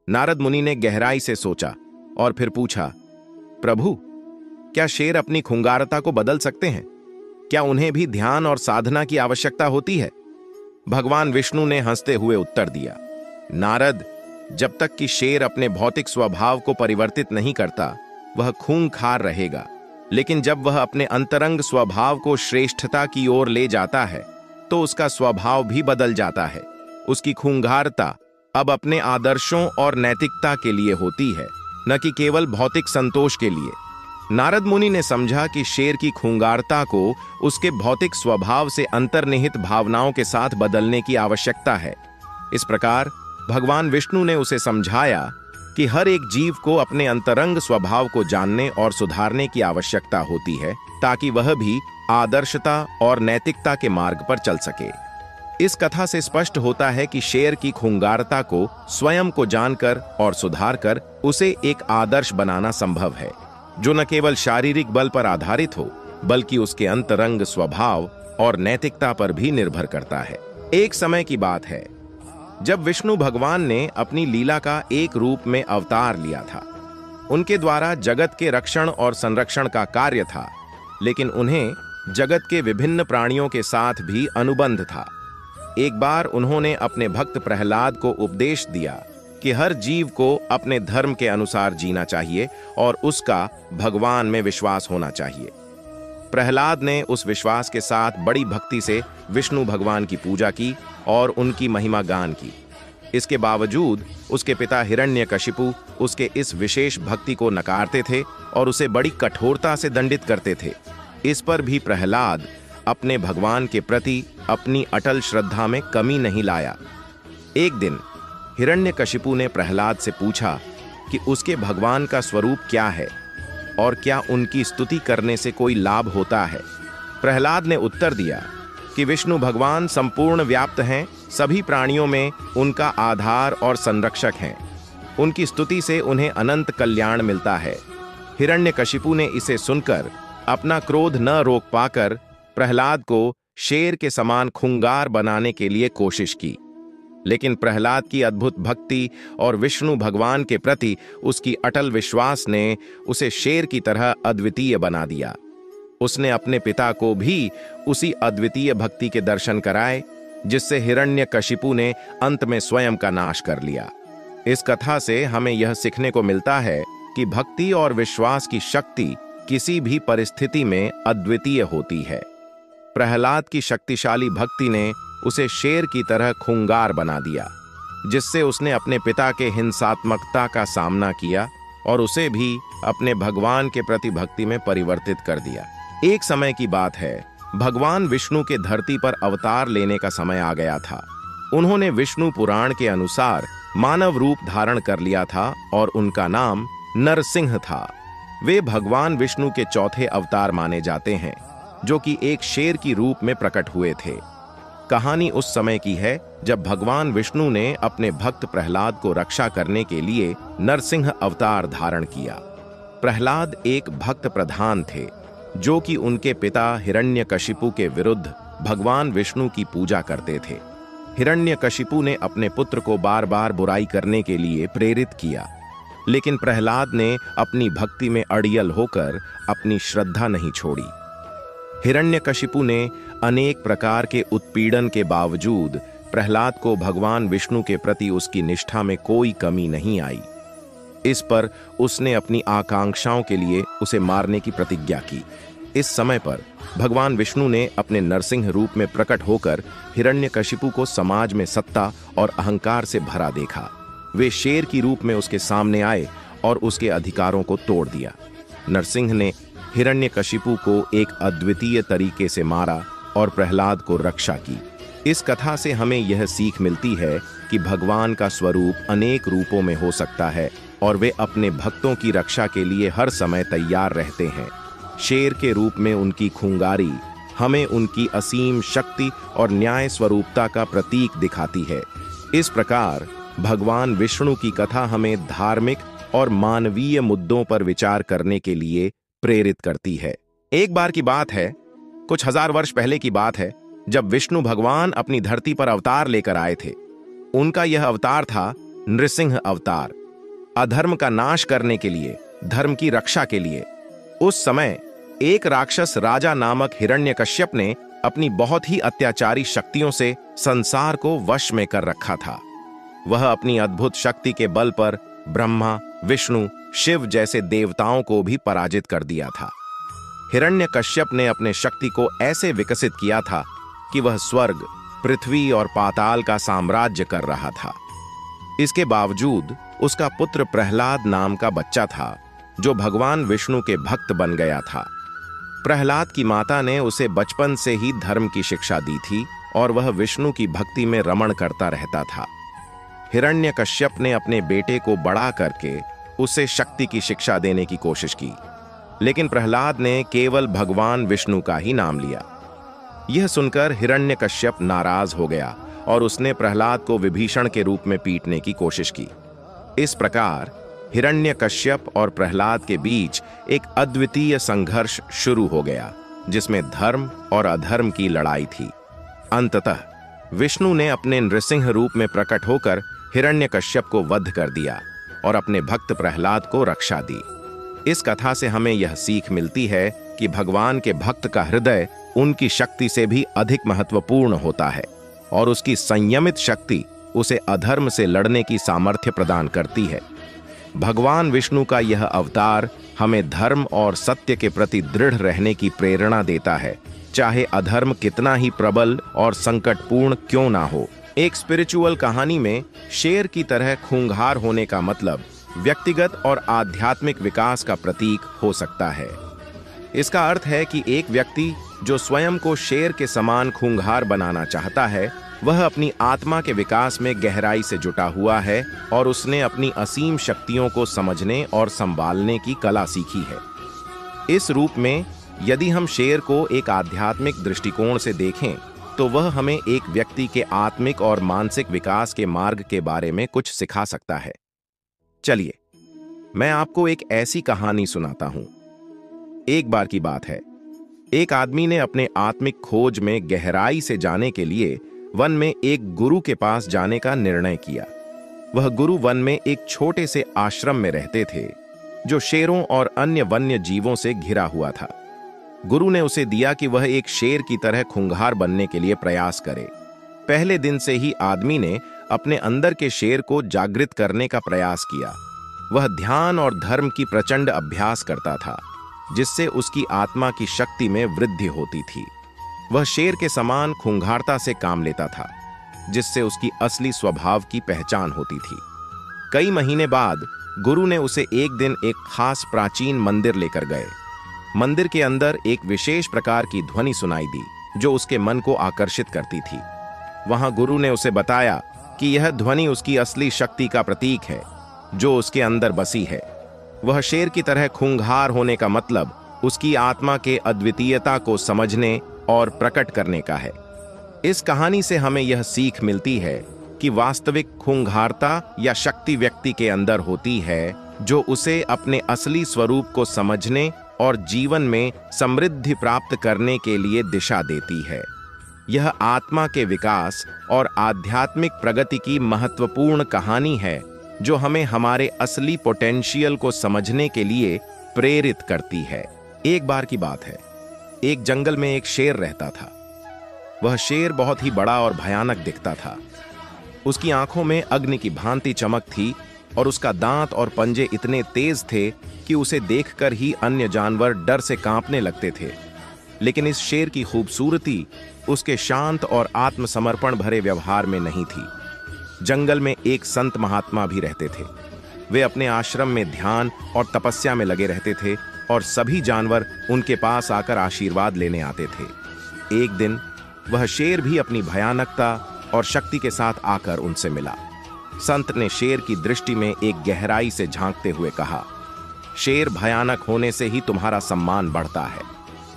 नारद मुनि ने गहराई से सोचा और फिर पूछा, प्रभु, क्या शेर अपनी खूंखारता को बदल सकते हैं? क्या उन्हें भी ध्यान और साधना की आवश्यकता होती है? भगवान विष्णु ने हंसते हुए उत्तर दिया, नारद, जब तक कि शेर अपने भौतिक स्वभाव को परिवर्तित नहीं करता, वह खूंखार रहेगा। लेकिन जब वह अपने अंतरंग स्वभाव को श्रेष्ठता की ओर ले जाता है तो उसका स्वभाव भी बदल जाता है। उसकी खूंखारता अब अपने आदर्शों और नैतिकता के लिए होती है, न कि केवल भौतिक संतोष के लिए। नारद मुनि ने समझा कि शेर की खूंखारता को उसके भौतिक स्वभाव से अंतर्निहित भावनाओं के साथ बदलने की आवश्यकता है। इस प्रकार भगवान विष्णु ने उसे समझाया कि हर एक जीव को अपने अंतरंग स्वभाव को जानने और सुधारने की आवश्यकता होती है, ताकि वह भी आदर्शता और नैतिकता के मार्ग पर चल सके। इस कथा से स्पष्ट होता है कि शेर की खूंगारता को स्वयं को जानकर और सुधारकर उसे एक आदर्श बनाना संभव है, जो न केवल शारीरिक बल पर आधारित हो बल्कि उसके अंतरंग स्वभाव और नैतिकता पर भी निर्भर करता है। एक समय की बात है जब विष्णु भगवान ने अपनी लीला का एक रूप में अवतार लिया था। उनके द्वारा जगत के रक्षण और संरक्षण का कार्य था, लेकिन उन्हें जगत के विभिन्न प्राणियों के साथ भी अनुबंध था। एक बार उन्होंने अपने भक्त प्रहलाद को उपदेश दिया कि हर जीव को अपने धर्म के अनुसार जीना चाहिए और उसका भगवान में विश्वास होना चाहिए। प्रहलाद ने उस विश्वास के साथ बड़ी भक्ति से विष्णु भगवान की पूजा की और उनकी महिमा गान की। इसके बावजूद उसके पिता हिरण्यकशिपु उसके इस विशेष भक्ति को नकारते थे और उसे बड़ी कठोरता से दंडित करते थे। इस पर भी प्रहलाद अपने भगवान के प्रति अपनी अटल श्रद्धा में कमी नहीं लाया। एक दिन हिरण्यकशिपु ने प्रहलाद से पूछा कि उसके भगवान का स्वरूप क्या है और क्या उनकी स्तुति करने से कोई लाभ होता है। प्रहलाद ने उत्तर दिया कि विष्णु भगवान संपूर्ण व्याप्त हैं, सभी प्राणियों में उनका आधार और संरक्षक हैं। उनकी स्तुति से उन्हें अनंत कल्याण मिलता है। हिरण्यकशिपु ने इसे सुनकर अपना क्रोध न रोक पाकर प्रहलाद को शेर के समान खूंगार बनाने के लिए कोशिश की, लेकिन प्रहलाद की अद्भुत भक्ति और विष्णु भगवान के प्रति उसकी अटल विश्वास ने उसे शेर की तरह अद्वितीय बना दिया। उसने अपने पिता को भी उसी अद्वितीय भक्ति के दर्शन कराए, जिससे हिरण्यकशिपु ने अंत में स्वयं का नाश कर लिया। इस कथा से हमें यह सीखने को मिलता है कि भक्ति और विश्वास की शक्ति किसी भी परिस्थिति में अद्वितीय होती है। प्रहलाद की शक्तिशाली भक्ति ने उसे शेर की तरह खूंगार बना दिया, जिससे उसने अपने पिता के हिंसात्मकता का सामना किया और उसे भी अपने भगवान के प्रति भक्ति में परिवर्तित कर दिया। एक समय की बात है, भगवान विष्णु के धरती पर अवतार लेने का समय आ गया था। उन्होंने विष्णु पुराण के अनुसार मानव रूप धारण कर लिया था और उनका नाम नरसिंह था। वे भगवान विष्णु के चौथे अवतार माने जाते हैं, जो कि एक शेर की रूप में प्रकट हुए थे। कहानी उस समय की है जब भगवान विष्णु ने अपने भक्त प्रहलाद को रक्षा करने के लिए नरसिंह अवतार धारण किया। प्रहलाद एक भक्त प्रधान थे, जो कि उनके पिता हिरण्यकशिपु के विरुद्ध भगवान विष्णु की पूजा करते थे। हिरण्यकशिपु ने अपने पुत्र को बार बार बुराई करने के लिए प्रेरित किया, लेकिन प्रहलाद ने अपनी भक्ति में अड़ियल होकर अपनी श्रद्धा नहीं छोड़ी। हिरण्यकशिपु ने अनेक प्रकार के उत्पीड़न के बावजूद प्रहलाद को भगवान विष्णु के प्रति उसकी निष्ठा में कोई कमी नहीं आई। इस पर उसने अपनी आकांक्षाओं के लिए उसे मारने की प्रतिज्ञा की। इस समय पर भगवान विष्णु ने अपने नरसिंह रूप में प्रकट होकर हिरण्यकशिपु को समाज में सत्ता और अहंकार से भरा देखा। वे शेर की रूप में उसके सामने आए और उसके अधिकारों को तोड़ दिया। नरसिंह ने हिरण्यकशिपु को एक अद्वितीय तरीके से मारा और प्रहलाद को रक्षा की। इस कथा से हमें यह सीख मिलती है कि भगवान का स्वरूप अनेक रूपों में हो सकता है और वे अपने भक्तों की रक्षा के लिए हर समय तैयार रहते हैं। शेर के रूप में उनकी खूंगारी हमें उनकी असीम शक्ति और न्याय स्वरूपता का प्रतीक दिखाती है। इस प्रकार भगवान विष्णु की कथा हमें धार्मिक और मानवीय मुद्दों पर विचार करने के लिए प्रेरित करती है। एक बार की बात है, कुछ हजार वर्ष पहले की बात है, जब विष्णु भगवान अपनी धरती पर अवतार लेकर आए थे। उनका यह अवतार था नृसिंह अवतार, अधर्म का नाश करने के लिए, धर्म की रक्षा के लिए। उस समय एक राक्षस राजा नामक हिरण्यकश्यप ने अपनी बहुत ही अत्याचारी शक्तियों से संसार को वश में कर रखा था। वह अपनी अद्भुत शक्ति के बल पर ब्रह्मा, विष्णु, शिव जैसे देवताओं को भी पराजित कर दिया था। हिरण्यकश्यप ने अपने शक्ति को ऐसे विकसित किया था कि वह स्वर्ग, पृथ्वी और पाताल का साम्राज्य कर रहा था। इसके बावजूद उसका पुत्र प्रहलाद नाम का बच्चा था, जो भगवान विष्णु के भक्त बन गया था। प्रहलाद की माता ने उसे बचपन से ही धर्म की शिक्षा दी थी और वह विष्णु की भक्ति में रमण करता रहता था। हिरण्यकश्यप ने अपने बेटे को बड़ा करके उसे शक्ति की शिक्षा देने की कोशिश की, लेकिन प्रहलाद ने केवल भगवान विष्णु का ही नाम लिया। यह सुनकर हिरण्यकश्यप नाराज हो गया और उसने प्रहलाद को विभीषण के रूप में पीटने की कोशिश की। इस प्रकार हिरण्यकश्यप और प्रहलाद के बीच एक अद्वितीय संघर्ष शुरू हो गया, जिसमें धर्म और अधर्म की लड़ाई थी। अंततः विष्णु ने अपने नृसिंह रूप में प्रकट होकर हिरण्यकश्यप को वध कर दिया और अपने भक्त प्रहलाद को रक्षा दी। इस कथा से हमें यह सीख मिलती है कि भगवान के भक्त का हृदय उनकी शक्ति से भी अधिक महत्वपूर्ण होता है और उसकी संयमित शक्ति उसे अधर्म से लड़ने की सामर्थ्य प्रदान करती है। भगवान विष्णु का यह अवतार हमें धर्म और सत्य के प्रति दृढ़ रहने की प्रेरणा देता है, चाहे अधर्म कितना ही प्रबल और संकटपूर्ण क्यों ना हो। एक स्पिरिचुअल कहानी में शेर की तरह खूंखार होने का मतलब व्यक्तिगत और आध्यात्मिक विकास का प्रतीक हो सकता है। इसका अर्थ है कि एक व्यक्ति जो स्वयं को शेर के समान खूंखार बनाना चाहता है, वह अपनी आत्मा के विकास में गहराई से जुटा हुआ है और उसने अपनी असीम शक्तियों को समझने और संभालने की कला सीखी है। इस रूप में यदि हम शेर को एक आध्यात्मिक दृष्टिकोण से देखें तो वह हमें एक व्यक्ति के आत्मिक और मानसिक विकास के मार्ग के बारे में कुछ सिखा सकता है। चलिए, मैं आपको एक ऐसी कहानी सुनाता हूं। एक बार की बात है, एक आदमी ने अपने आत्मिक खोज में गहराई से जाने के लिए वन में एक गुरु के पास जाने का निर्णय किया। वह गुरु वन में एक छोटे से आश्रम में रहते थे, जो शेरों और अन्य वन्य जीवों से घिरा हुआ था। गुरु ने उसे दिया कि वह एक शेर की तरह खूंखार बनने के लिए प्रयास करे। पहले दिन से ही आदमी ने अपने अंदर के शेर को जागृत करने का प्रयास किया। वह ध्यान और धर्म की प्रचंड अभ्यास करता था, जिससे उसकी आत्मा की शक्ति में वृद्धि होती थी। वह शेर के समान खूंखारता से काम लेता था, जिससे उसकी असली स्वभाव की पहचान होती थी। कई महीने बाद गुरु ने उसे एक दिन एक खास प्राचीन मंदिर लेकर गए। मंदिर के अंदर एक विशेष प्रकार की ध्वनि सुनाई दी, जो उसके मन को आकर्षित करती थी। वहां गुरु ने उसे बताया कि यह ध्वनि उसकी असली शक्ति का प्रतीक है, जो उसके अंदर बसी है। वह शेर की तरह खूंखार होने का मतलब उसकी आत्मा के अद्वितीयता को समझने और प्रकट करने का है। इस कहानी से हमें यह सीख मिलती है कि वास्तविक खूंखारता या शक्ति व्यक्ति के अंदर होती है, जो उसे अपने असली स्वरूप को समझने और जीवन में समृद्धि प्राप्त करने के लिए दिशा देती है। यह आत्मा के विकास और आध्यात्मिक प्रगति की महत्वपूर्ण कहानी है, जो हमें हमारे असली पोटेंशियल को समझने के लिए प्रेरित करती है। एक बार की बात है, एक जंगल में एक शेर रहता था। वह शेर बहुत ही बड़ा और भयानक दिखता था। उसकी आंखों में अग्नि की भांति चमक थी और उसका दांत और पंजे इतने तेज थे कि उसे देखकर ही अन्य जानवर डर से कांपने लगते थे। लेकिन इस शेर की खूबसूरती उसके शांत और आत्मसमर्पण भरे व्यवहार में नहीं थी। जंगल में एक संत महात्मा भी रहते थे। वे अपने आश्रम में ध्यान और तपस्या में लगे रहते थे और सभी जानवर उनके पास आकर आशीर्वाद लेने आते थे। एक दिन वह शेर भी अपनी भयानकता और शक्ति के साथ आकर उनसे मिला। संत ने शेर की दृष्टि में एक गहराई से झांकते हुए कहा, शेर भयानक होने से ही तुम्हारा सम्मान बढ़ता है,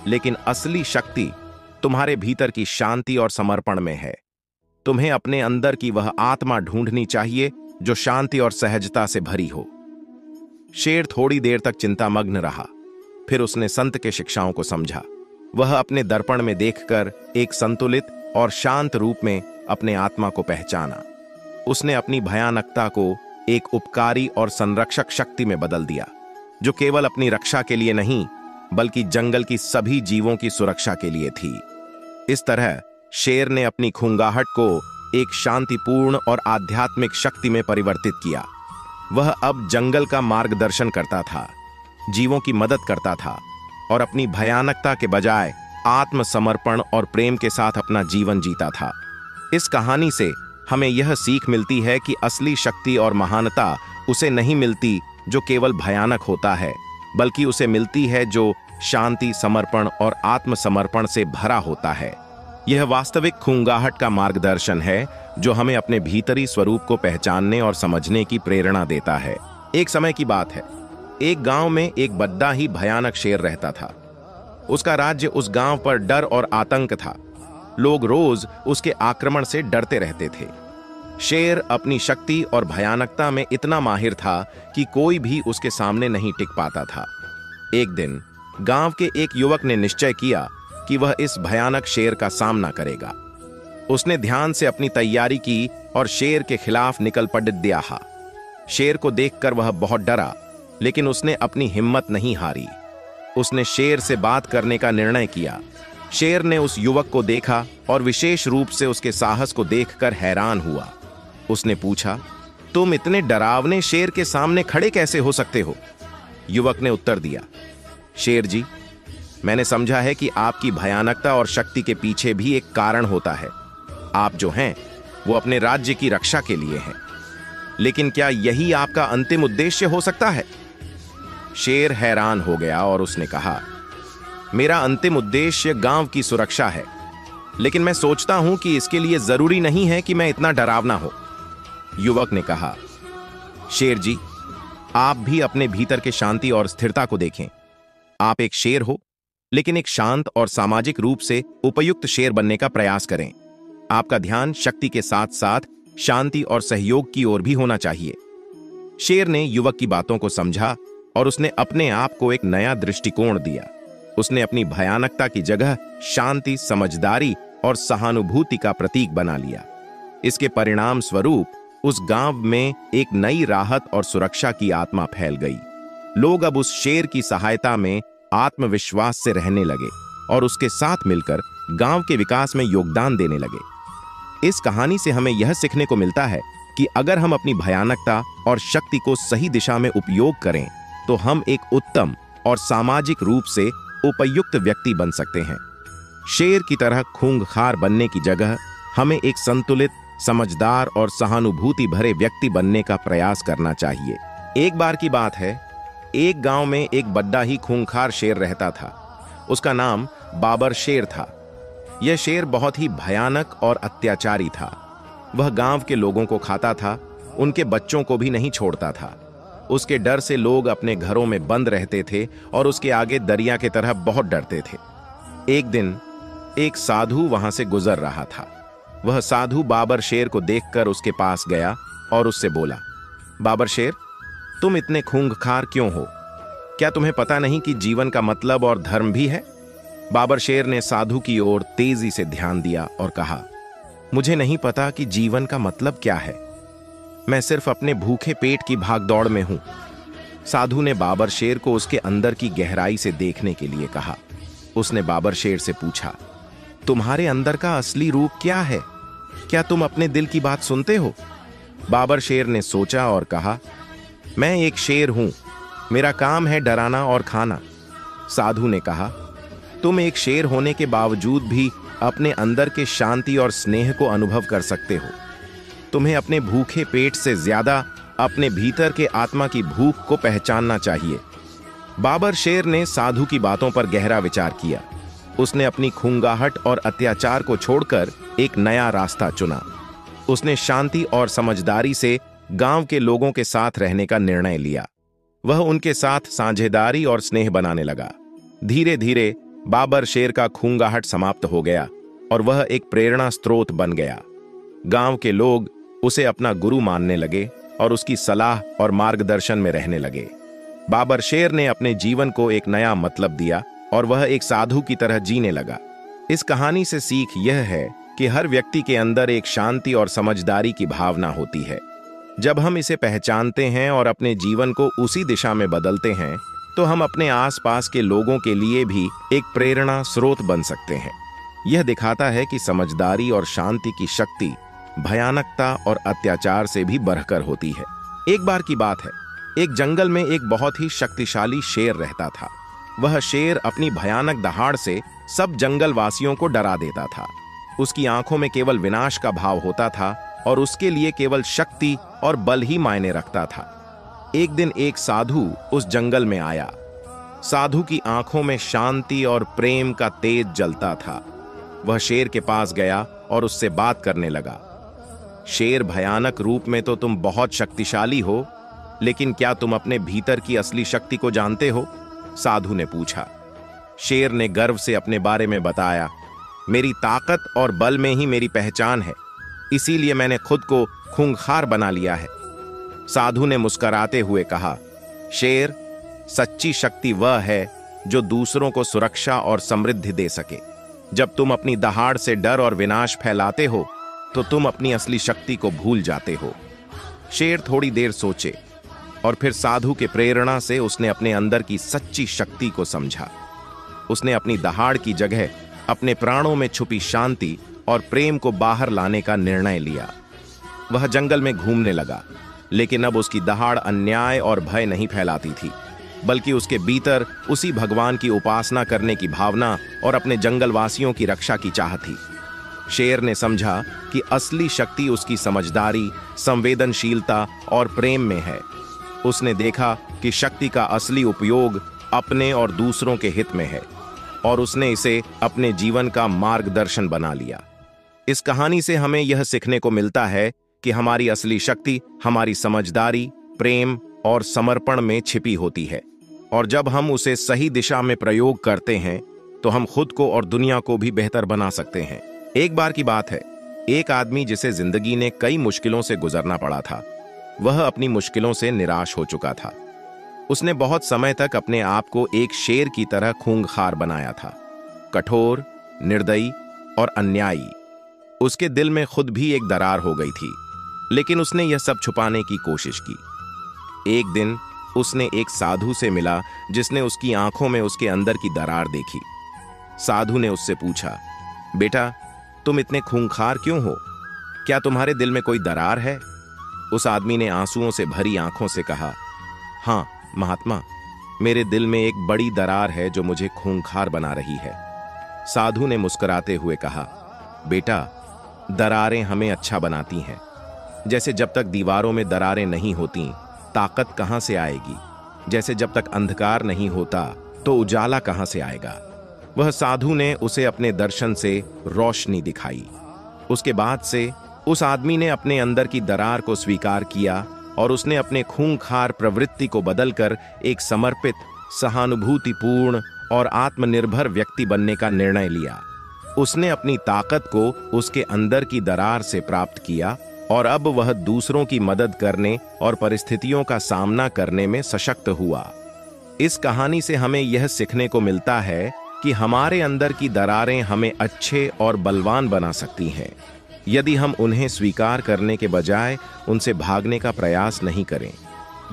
लेकिन असली शक्ति तुम्हारे भीतर की शांति और समर्पण में है। तुम्हें अपने अंदर की वह आत्मा ढूंढनी चाहिए जो शांति और सहजता से भरी हो। शेर थोड़ी देर तक चिंतामग्न रहा, फिर उसने संत के शिक्षाओं को समझा। वह अपने दर्पण में देखकर एक संतुलित और शांत रूप में अपने आत्मा को पहचाना। उसने अपनी भयानकता को एक उपकारी और संरक्षक शक्ति में बदल दिया, जो केवल अपनी रक्षा के लिए नहीं, बल्कि जंगल की सभी जीवों की सुरक्षा के लिए थी। इस तरह शेर ने अपनी खूंखाहट को एक शांतिपूर्ण और आध्यात्मिक शक्ति में परिवर्तित किया। वह अब जंगल का मार्गदर्शन करता था, जीवों की मदद करता था और अपनी भयानकता के बजाय आत्मसमर्पण और प्रेम के साथ अपना जीवन जीता था। इस कहानी से हमें यह सीख मिलती है कि असली शक्ति और महानता उसे नहीं मिलती जो केवल भयानक होता है, बल्कि उसे मिलती है जो शांति, समर्पण और आत्मसमर्पण से भरा होता है। यह वास्तविक खूंखाहट का मार्गदर्शन है, जो हमें अपने भीतरी स्वरूप को पहचानने और समझने की प्रेरणा देता है। एक समय की बात है, एक गांव में एक बड़ा ही भयानक शेर रहता था। उसका राज्य उस गांव पर डर और आतंक था। लोग रोज उसके आक्रमण से डरते रहते थे। शेर अपनी शक्ति और भयानकता में इतना माहिर था कि कोई भी उसके सामने नहीं टिक पाता था। एक दिन गांव के एक युवक ने निश्चय किया कि वह इस भयानक शेर का सामना करेगा। उसने ध्यान से अपनी तैयारी की और शेर के खिलाफ निकल दिया। शेर को देखकर वह बहुत डरा, लेकिन उसने अपनी हिम्मत नहीं हारी। उसने शेर से बात करने का निर्णय किया। शेर ने उस युवक को देखा और विशेष रूप से उसके साहस को देखकर हैरान हुआ। उसने पूछा, तुम इतने डरावने शेर के सामने खड़े कैसे हो सकते हो? युवक ने उत्तर दिया, शेर जी, मैंने समझा है कि आपकी भयानकता और शक्ति के पीछे भी एक कारण होता है। आप जो हैं वो अपने राज्य की रक्षा के लिए हैं, लेकिन क्या यही आपका अंतिम उद्देश्य हो सकता है? शेर हैरान हो गया और उसने कहा, मेरा अंतिम उद्देश्य गांव की सुरक्षा है, लेकिन मैं सोचता हूं कि इसके लिए जरूरी नहीं है कि मैं इतना डरावना हो। युवक ने कहा, शेर जी, आप भी अपने भीतर के शांति और स्थिरता को देखें। आप एक शेर हो, लेकिन एक शांत और सामाजिक रूप से उपयुक्त शेर बनने का प्रयास करें। आपका ध्यान शक्ति के साथ साथ शांति और सहयोग की ओर भी होना चाहिए। शेर ने युवक की बातों को समझा और उसने अपने आप को एक नया दृष्टिकोण दिया। उसने अपनी भयानकता की जगह शांति, समझदारी और सहानुभूति का प्रतीक बना लिया। इसके परिणाम स्वरूप उस गांव में एक नई राहत और सुरक्षा की आत्मा फैल गई। लोग अब उस शेर की सहायता में आत्मविश्वास से रहने लगे और उसके साथ मिलकर गांव के विकास में योगदान देने लगे। इस कहानी से हमें यह सीखने को मिलता है कि अगर हम अपनी भयानकता और शक्ति को सही दिशा में उपयोग करें, तो हम एक उत्तम और सामाजिक रूप से उपयुक्त व्यक्ति बन सकते हैं। शेर की तरह खूंखार बनने की जगह हमें एक संतुलित, समझदार और सहानुभूति भरे व्यक्ति बनने का प्रयास करना चाहिए। एक बार की बात है, एक गांव में एक बड़ा ही खूंखार शेर रहता था। उसका नाम बाबर शेर था। यह शेर बहुत ही भयानक और अत्याचारी था। वह गांव के लोगों को खाता था, उनके बच्चों को भी नहीं छोड़ता था। उसके डर से लोग अपने घरों में बंद रहते थे और उसके आगे दरिया की तरह बहुत डरते थे। एक दिन एक साधु वहां से गुजर रहा था। वह साधु बाबर शेर को देखकर उसके पास गया और उससे बोला, बाबर शेर, तुम इतने खूंखार क्यों हो? क्या तुम्हें पता नहीं कि जीवन का मतलब और धर्म भी है? बाबर शेर ने साधु की ओर तेजी से ध्यान दिया और कहा, मुझे नहीं पता कि जीवन का मतलब क्या है। मैं सिर्फ अपने भूखे पेट की भागदौड़ में हूं। साधु ने बाबर शेर को उसके अंदर की गहराई से देखने के लिए कहा। उसने बाबर शेर से पूछा, तुम्हारे अंदर का असली रूप क्या है? क्या तुम अपने दिल की बात सुनते हो? बाबर शेर ने सोचा और कहा, मैं एक शेर हूं, मेरा काम है डराना और खाना। साधु ने कहा, तुम एक शेर होने के बावजूद भी अपने अंदर के शांति और स्नेह को अनुभव कर सकते हो। तुम्हें अपने भूखे पेट से ज्यादा अपने भीतर के आत्मा की भूख को पहचानना चाहिए। बाबर शेर ने साधु की बातों पर गहरा विचार किया। उसने अपनी खूंगाहट और अत्याचार को छोड़कर एक नया रास्ता चुना। उसने शांति और समझदारी से गांव के लोगों के साथ रहने का निर्णय लिया। वह उनके साथ साझेदारी और स्नेह बनाने लगा। धीरे धीरे बाबर शेर का खूंगाहट समाप्त हो गया और वह एक प्रेरणा स्रोत बन गया। गांव के लोग उसे अपना गुरु मानने लगे और उसकी सलाह और मार्गदर्शन में रहने लगे। बाबर शेर ने अपने जीवन को एक नया मतलब दिया और वह एक साधु की तरह जीने लगा। इस कहानी से सीख यह है कि हर व्यक्ति के अंदर एक शांति और समझदारी की भावना होती है। जब हम इसे पहचानते हैं और अपने जीवन को उसी दिशा में बदलते हैं, तो हम अपने आसपास के लोगों के लिए भी एक प्रेरणा स्रोत बन सकते हैं। यह दिखाता है कि समझदारी और शांति की शक्ति भयानकता और अत्याचार से भी बढ़कर होती है। एक बार की बात है, एक जंगल में एक बहुत ही शक्तिशाली शेर रहता था। वह शेर अपनी भयानक दहाड़ से सब जंगल वासियों को डरा देता था। उसकी आंखों में केवल विनाश का भाव होता था और उसके लिए केवल शक्ति और बल ही मायने रखता था। एक दिन एक साधु उस जंगल में आया। साधु की आंखों में शांति और प्रेम का तेज जलता था। वह शेर के पास गया और उससे बात करने लगा। शेर, भयानक रूप में तो तुम बहुत शक्तिशाली हो, लेकिन क्या तुम अपने भीतर की असली शक्ति को जानते हो? साधु ने पूछा। शेर ने गर्व से अपने बारे में बताया। मेरी ताकत और बल में ही मेरी पहचान है, इसीलिए मैंने खुद को खूंखार बना लिया है। साधु ने मुस्कुराते हुए कहा, शेर, सच्ची शक्ति वह है जो दूसरों को सुरक्षा और समृद्धि दे सके। जब तुम अपनी दहाड़ से डर और विनाश फैलाते हो तो तुम अपनी असली शक्ति को भूल जाते हो। शेर थोड़ी देर सोचे और फिर साधु के प्रेरणा से उसने अपने अंदर की सच्ची शक्ति को समझा। उसने अपनी दहाड़ की जगह अपने प्राणों में छुपी शांति और प्रेम को बाहर लाने का निर्णय लिया। वह जंगल में घूमने लगा, लेकिन अब उसकी दहाड़ अन्याय और भय नहीं फैलाती थी, बल्कि उसके भीतर उसी भगवान की उपासना करने की भावना और अपने जंगलवासियों की रक्षा की चाह थी। शेर ने समझा कि असली शक्ति उसकी समझदारी, संवेदनशीलता और प्रेम में है। उसने देखा कि शक्ति का असली उपयोग अपने और दूसरों के हित में है, और उसने इसे अपने जीवन का मार्गदर्शन बना लिया। इस कहानी से हमें यह सीखने को मिलता है कि हमारी असली शक्ति हमारी समझदारी, प्रेम और समर्पण में छिपी होती है, और जब हम उसे सही दिशा में प्रयोग करते हैं तो हम खुद को और दुनिया को भी बेहतर बना सकते हैं। एक बार की बात है, एक आदमी जिसे जिंदगी ने कई मुश्किलों से गुजरना पड़ा था, वह अपनी मुश्किलों से निराश हो चुका था। उसने बहुत समय तक अपने आप को एक शेर की तरह खूंखार बनाया था, कठोर, निर्दयी और अन्यायी। उसके दिल में खुद भी एक दरार हो गई थी, लेकिन उसने यह सब छुपाने की कोशिश की। एक दिन उसने एक साधु से मिला जिसने उसकी आंखों में उसके अंदर की दरार देखी। साधु ने उससे पूछा, बेटा, तुम इतने खूंखार क्यों हो? क्या तुम्हारे दिल में कोई दरार है? उस आदमी ने आंसुओं से भरी आंखों से कहा, हाँ महात्मा, मेरे दिल में एक बड़ी दरार है जो मुझे खूंखार बना रही है। साधु ने मुस्कुराते हुए कहा, बेटा, दरारें हमें अच्छा बनाती हैं। जैसे जब तक दीवारों में दरारें नहीं होती, ताकत कहां से आएगी? जैसे जब तक अंधकार नहीं होता तो उजाला कहां से आएगा? वह साधु ने उसे अपने दर्शन से रोशनी दिखाई। उसके बाद से उस आदमी ने अपने अंदर की दरार को स्वीकार किया और उसने अपने खूंखार प्रवृत्ति को बदलकर एक समर्पित, सहानुभूतिपूर्ण और आत्मनिर्भर व्यक्ति बनने का निर्णय लिया। उसने अपनी ताकत को उसके अंदर की दरार से प्राप्त किया और अब वह दूसरों की मदद करने और परिस्थितियों का सामना करने में सशक्त हुआ। इस कहानी से हमें यह सीखने को मिलता है कि हमारे अंदर की दरारें हमें अच्छे और बलवान बना सकती हैं, यदि हम उन्हें स्वीकार करने के बजाय उनसे भागने का प्रयास नहीं करें।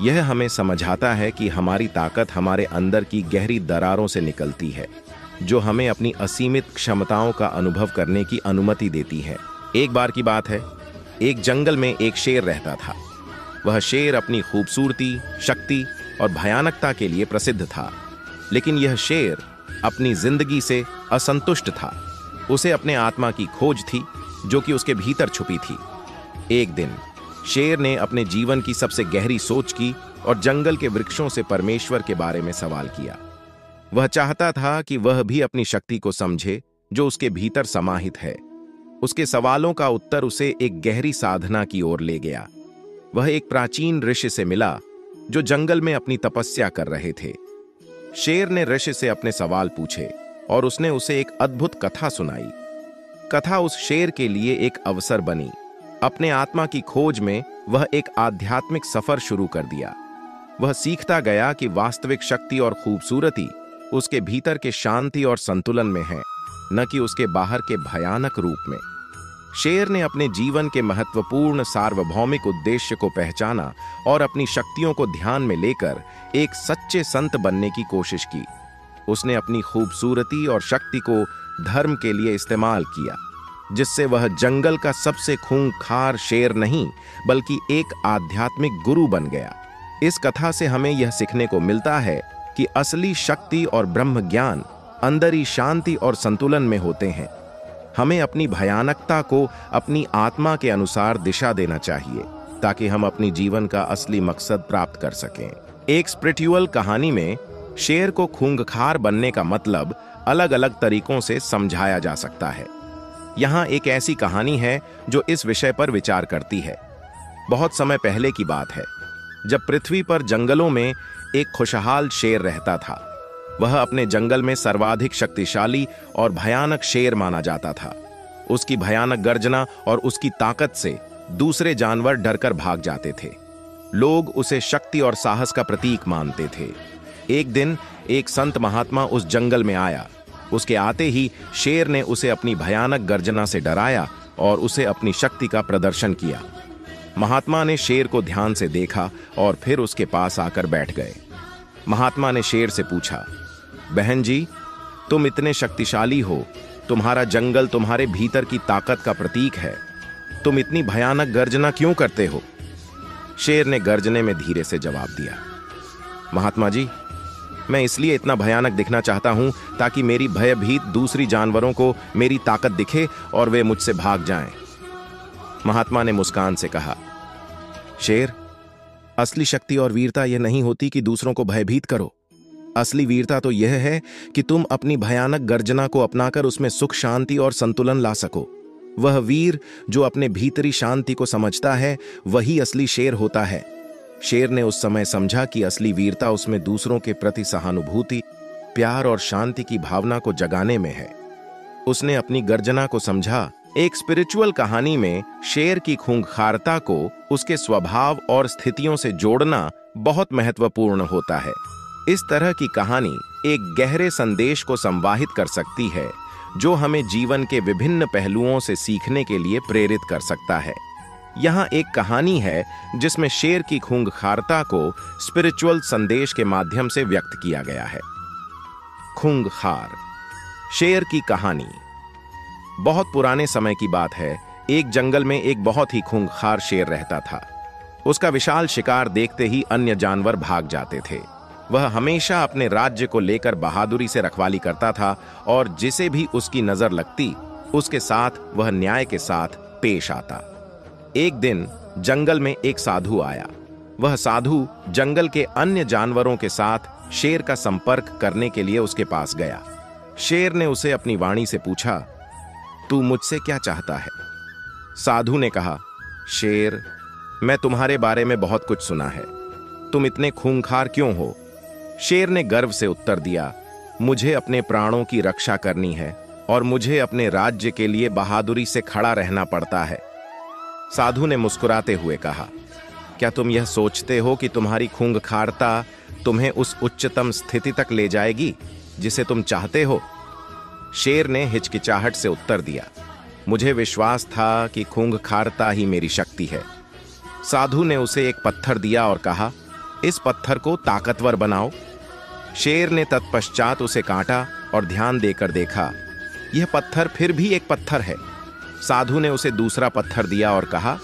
यह हमें समझाता है कि हमारी ताकत हमारे अंदर की गहरी दरारों से निकलती है, जो हमें अपनी असीमित क्षमताओं का अनुभव करने की अनुमति देती है। एक बार की बात है, एक जंगल में एक शेर रहता था। वह शेर अपनी खूबसूरती, शक्ति और भयानकता के लिए प्रसिद्ध था, लेकिन यह शेर अपनी जिंदगी से असंतुष्ट था। उसे अपने आत्मा की खोज थी, जो कि उसके भीतर छुपी थी। एक दिन शेर ने अपने जीवन की सबसे गहरी सोच की और जंगल के वृक्षों से परमेश्वर के बारे में सवाल किया। वह चाहता था कि वह भी अपनी शक्ति को समझे जो उसके भीतर समाहित है। उसके सवालों का उत्तर उसे एक गहरी साधना की ओर ले गया। वह एक प्राचीन ऋषि से मिला जो जंगल में अपनी तपस्या कर रहे थे। शेर ने ऋषि से अपने सवाल पूछे और उसने उसे एक अद्भुत कथा सुनाई। कथा उस शेर के लिए एक अवसर बनी। अपने आत्मा की खोज में वह एक आध्यात्मिक सफर शुरू कर दिया। वह सीखता गया कि वास्तविक शक्ति और खूबसूरती उसके भीतर के शांति और संतुलन में है, न कि उसके बाहर के भयानक रूप में। शेर ने अपने जीवन के महत्वपूर्ण सार्वभौमिक उद्देश्य को पहचाना और अपनी शक्तियों को ध्यान में लेकर एक सच्चे संत बनने की कोशिश की। उसने अपनी खूबसूरती और शक्ति को धर्म के लिए इस्तेमाल किया, जिससे वह जंगल का सबसे खूंखार शेर नहीं बल्कि एक आध्यात्मिक गुरु बन गया। इस कथा से हमें यह सीखने को मिलता है कि असली शक्ति और ब्रह्म ज्ञान अंदरी शांति और संतुलन में होते हैं। हमें अपनी भयानकता को अपनी आत्मा के अनुसार दिशा देना चाहिए, ताकि हम अपनी जीवन का असली मकसद प्राप्त कर सकें। एक स्पिरिचुअल कहानी में शेर को खूंखार बनने का मतलब अलग अलग तरीकों से समझाया जा सकता है। यहाँ एक ऐसी कहानी है जो इस विषय पर विचार करती है। बहुत समय पहले की बात है, जब पृथ्वी पर जंगलों में एक खुशहाल शेर रहता था। वह अपने जंगल में सर्वाधिक शक्तिशाली और भयानक शेर माना जाता था। उसकी भयानक गर्जना और उसकी ताकत से दूसरे जानवर डरकर भाग जाते थे। लोग उसे शक्ति और साहस का प्रतीक मानते थे। एक दिन एक संत महात्मा उस जंगल में आया। उसके आते ही शेर ने उसे अपनी भयानक गर्जना से डराया और उसे अपनी शक्ति का प्रदर्शन किया। महात्मा ने शेर को ध्यान से देखा और फिर उसके पास आकर बैठ गए। महात्मा ने शेर से पूछा, बहन जी, तुम इतने शक्तिशाली हो, तुम्हारा जंगल तुम्हारे भीतर की ताकत का प्रतीक है, तुम इतनी भयानक गर्जना क्यों करते हो? शेर ने गर्जने में धीरे से जवाब दिया, महात्मा जी, मैं इसलिए इतना भयानक दिखना चाहता हूं ताकि मेरी भयभीत दूसरी जानवरों को मेरी ताकत दिखे और वे मुझसे भाग जाएं। महात्मा ने मुस्कान से कहा, शेर, असली शक्ति और वीरता यह नहीं होती कि दूसरों को भयभीत करो। असली वीरता तो यह है कि तुम अपनी भयानक गर्जना को अपनाकर उसमें सुख, शांति और संतुलन ला सको। वह वीर जो अपने भीतरी शांति को समझता है, वही असली शेर होता है। शेर ने उस समय समझा कि असली वीरता उसमें दूसरों के प्रति सहानुभूति, प्यार और शांति की भावना को जगाने में है। उसने अपनी गर्जना को समझा। एक स्पिरिचुअल कहानी में शेर की खूंखारता को उसके स्वभाव और स्थितियों से जोड़ना बहुत महत्वपूर्ण होता है। इस तरह की कहानी एक गहरे संदेश को संवाहित कर सकती है, जो हमें जीवन के विभिन्न पहलुओं से सीखने के लिए प्रेरित कर सकता है। यहाँ एक कहानी है जिसमें शेर की खूंखारता को स्पिरिचुअल संदेश के माध्यम से व्यक्त किया गया है। खूंखार शेर की कहानी। बहुत पुराने समय की बात है। एक जंगल में एक बहुत ही खूंखार शेर रहता था। उसका विशाल शिकार देखते ही अन्य जानवर भाग जाते थे। वह हमेशा अपने राज्य को लेकर बहादुरी से रखवाली करता था और जिसे भी उसकी नजर लगती, उसके साथ वह न्याय के साथ पेश आता। एक दिन जंगल में एक साधु आया। वह साधु जंगल के अन्य जानवरों के साथ शेर का संपर्क करने के लिए उसके पास गया। शेर ने उसे अपनी वाणी से पूछा, तू मुझसे क्या चाहता है? साधु ने कहा, शेर, मैं तुम्हारे बारे में बहुत कुछ सुना है। तुम इतने खूंखार क्यों हो? शेर ने गर्व से उत्तर दिया, मुझे अपने प्राणों की रक्षा करनी है और मुझे अपने राज्य के लिए बहादुरी से खड़ा रहना पड़ता है। साधु ने मुस्कुराते हुए कहा, क्या तुम यह सोचते हो कि तुम्हारी खूंखारता तुम्हें उस उच्चतम स्थिति तक ले जाएगी जिसे तुम चाहते हो? शेर ने हिचकिचाहट से उत्तर दिया, मुझे विश्वास था कि खूंखारता ही मेरी शक्ति है। साधु ने उसे एक पत्थर दिया और कहा, इस पत्थर को ताकतवर बनाओ। शेर ने तत्पश्चात उसे काटा और ध्यान देकर देखा, यह पत्थर फिर भी एक पत्थर है। साधु ने उसे दूसरा पत्थर दिया और कहा,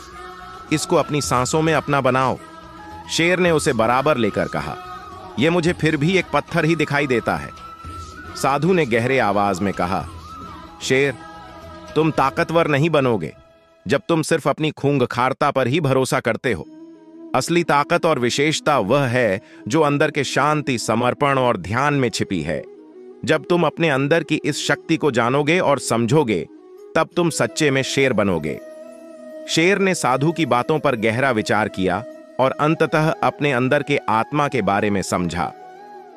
इसको अपनी सांसों में अपना बनाओ। शेर ने उसे बराबर लेकर कहा, यह मुझे फिर भी एक पत्थर ही दिखाई देता है। साधु ने गहरे आवाज में कहा, शेर, तुम ताकतवर नहीं बनोगे जब तुम सिर्फ अपनी खूंखारता पर ही भरोसा करते हो। असली ताकत और विशेषता वह है जो अंदर के शांति, समर्पण और ध्यान में छिपी है। जब तुम अपने अंदर की इस शक्ति को जानोगे और समझोगे, तब तुम सच्चे में शेर बनोगे। शेर ने साधु की बातों पर गहरा विचार किया और अंततः अपने अंदर के आत्मा के बारे में समझा।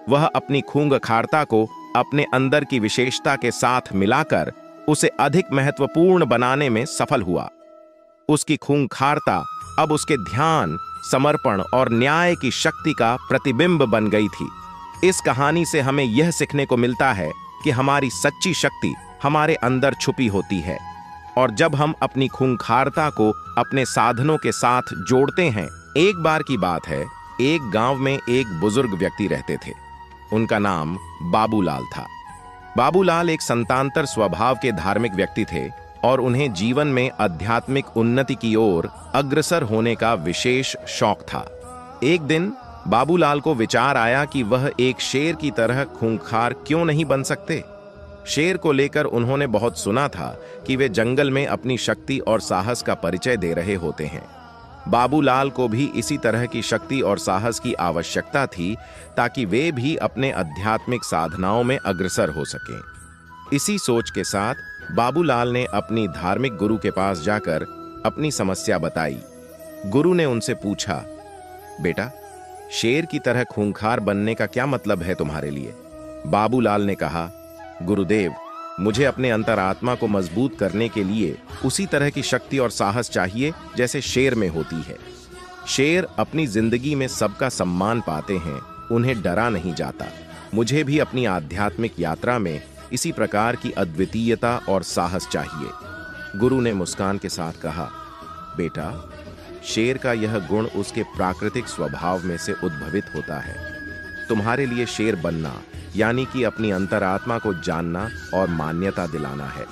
वह अपनी खूंखारता को अपने अंदर की विशेषता के साथ मिलाकर उसे अधिक महत्वपूर्ण बनाने में सफल हुआ। उसकी खूंखारता अब उसके ध्यान, समर्पण और न्याय की शक्ति का प्रतिबिंब बन गई थी। इस कहानी से हमें यह सीखने को मिलता है कि हमारी सच्ची शक्ति हमारे अंदर छुपी होती है और जब हम अपनी खूंखारता को अपने साधनों के साथ जोड़ते हैं। एक बार की बात है, एक गांव में एक बुजुर्ग व्यक्ति रहते थे। उनका नाम बाबूलाल था। बाबूलाल एक संतांतर स्वभाव के धार्मिक व्यक्ति थे और उन्हें जीवन में आध्यात्मिक उन्नति की ओर अग्रसर होने का विशेष शौक था। एक दिन बाबूलाल को विचार आया कि वह एक शेर की तरह खूंखार क्यों नहीं बन सकते। शेर को लेकर उन्होंने बहुत सुना था कि वे जंगल में अपनी शक्ति और साहस का परिचय दे रहे होते हैं। बाबूलाल को भी इसी तरह की शक्ति और साहस की आवश्यकता थी ताकि वे भी अपने आध्यात्मिक साधनाओं में अग्रसर हो सकें। इसी सोच के साथ बाबूलाल ने अपनी धार्मिक गुरु के पास जाकर अपनी समस्या बताई। गुरु ने उनसे पूछा, बेटा, शेर की तरह खूंखार बनने का क्या मतलब है तुम्हारे लिए? बाबूलाल ने कहा, गुरुदेव, मुझे अपने अंतरात्मा को मजबूत करने के लिए उसी तरह की शक्ति और साहस चाहिए जैसे शेर में होती है। शेर अपनी जिंदगी में सबका सम्मान पाते हैं, उन्हें डरा नहीं जाता। मुझे भी अपनी आध्यात्मिक यात्रा में इसी प्रकार की अद्वितीयता और साहस चाहिए। गुरु ने मुस्कान के साथ कहा, बेटा, शेर का यह गुण उसके प्राकृतिक स्वभाव में से उद्भवित होता है। तुम्हारे लिए शेर बनना यानी कि अपनी अंतरात्मा को जानना और मान्यता दिलाना है।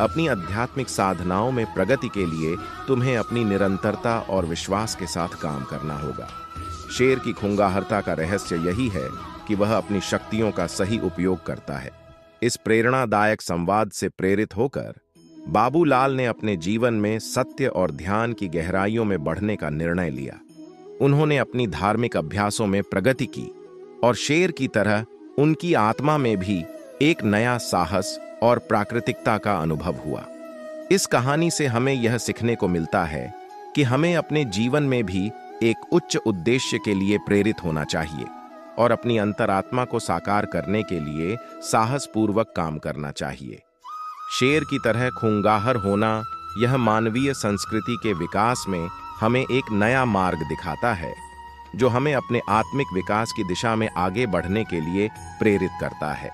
अपनी आध्यात्मिक साधनाओं में प्रगति के लिए तुम्हें अपनी निरंतरता और विश्वास के साथ काम करना होगा। शेर की खूंगाहरता का रहस्य यही है कि वह अपनी शक्तियों का सही उपयोग करता है। इस प्रेरणादायक संवाद से प्रेरित होकर बाबूलाल ने अपने जीवन में सत्य और ध्यान की गहराइयों में बढ़ने का निर्णय लिया। उन्होंने अपनी धार्मिक अभ्यासों में प्रगति की और शेर की तरह उनकी आत्मा में भी एक नया साहस और प्राकृतिकता का अनुभव हुआ। इस कहानी से हमें यह सीखने को मिलता है कि हमें अपने जीवन में भी एक उच्च उद्देश्य के लिए प्रेरित होना चाहिए और अपनी अंतरात्मा को साकार करने के लिए साहसपूर्वक काम करना चाहिए। शेर की तरह खूंगार होना यह मानवीय संस्कृति के विकास में हमें एक नया मार्ग दिखाता है, जो हमें अपने आत्मिक विकास की दिशा में आगे बढ़ने के लिए प्रेरित करता है।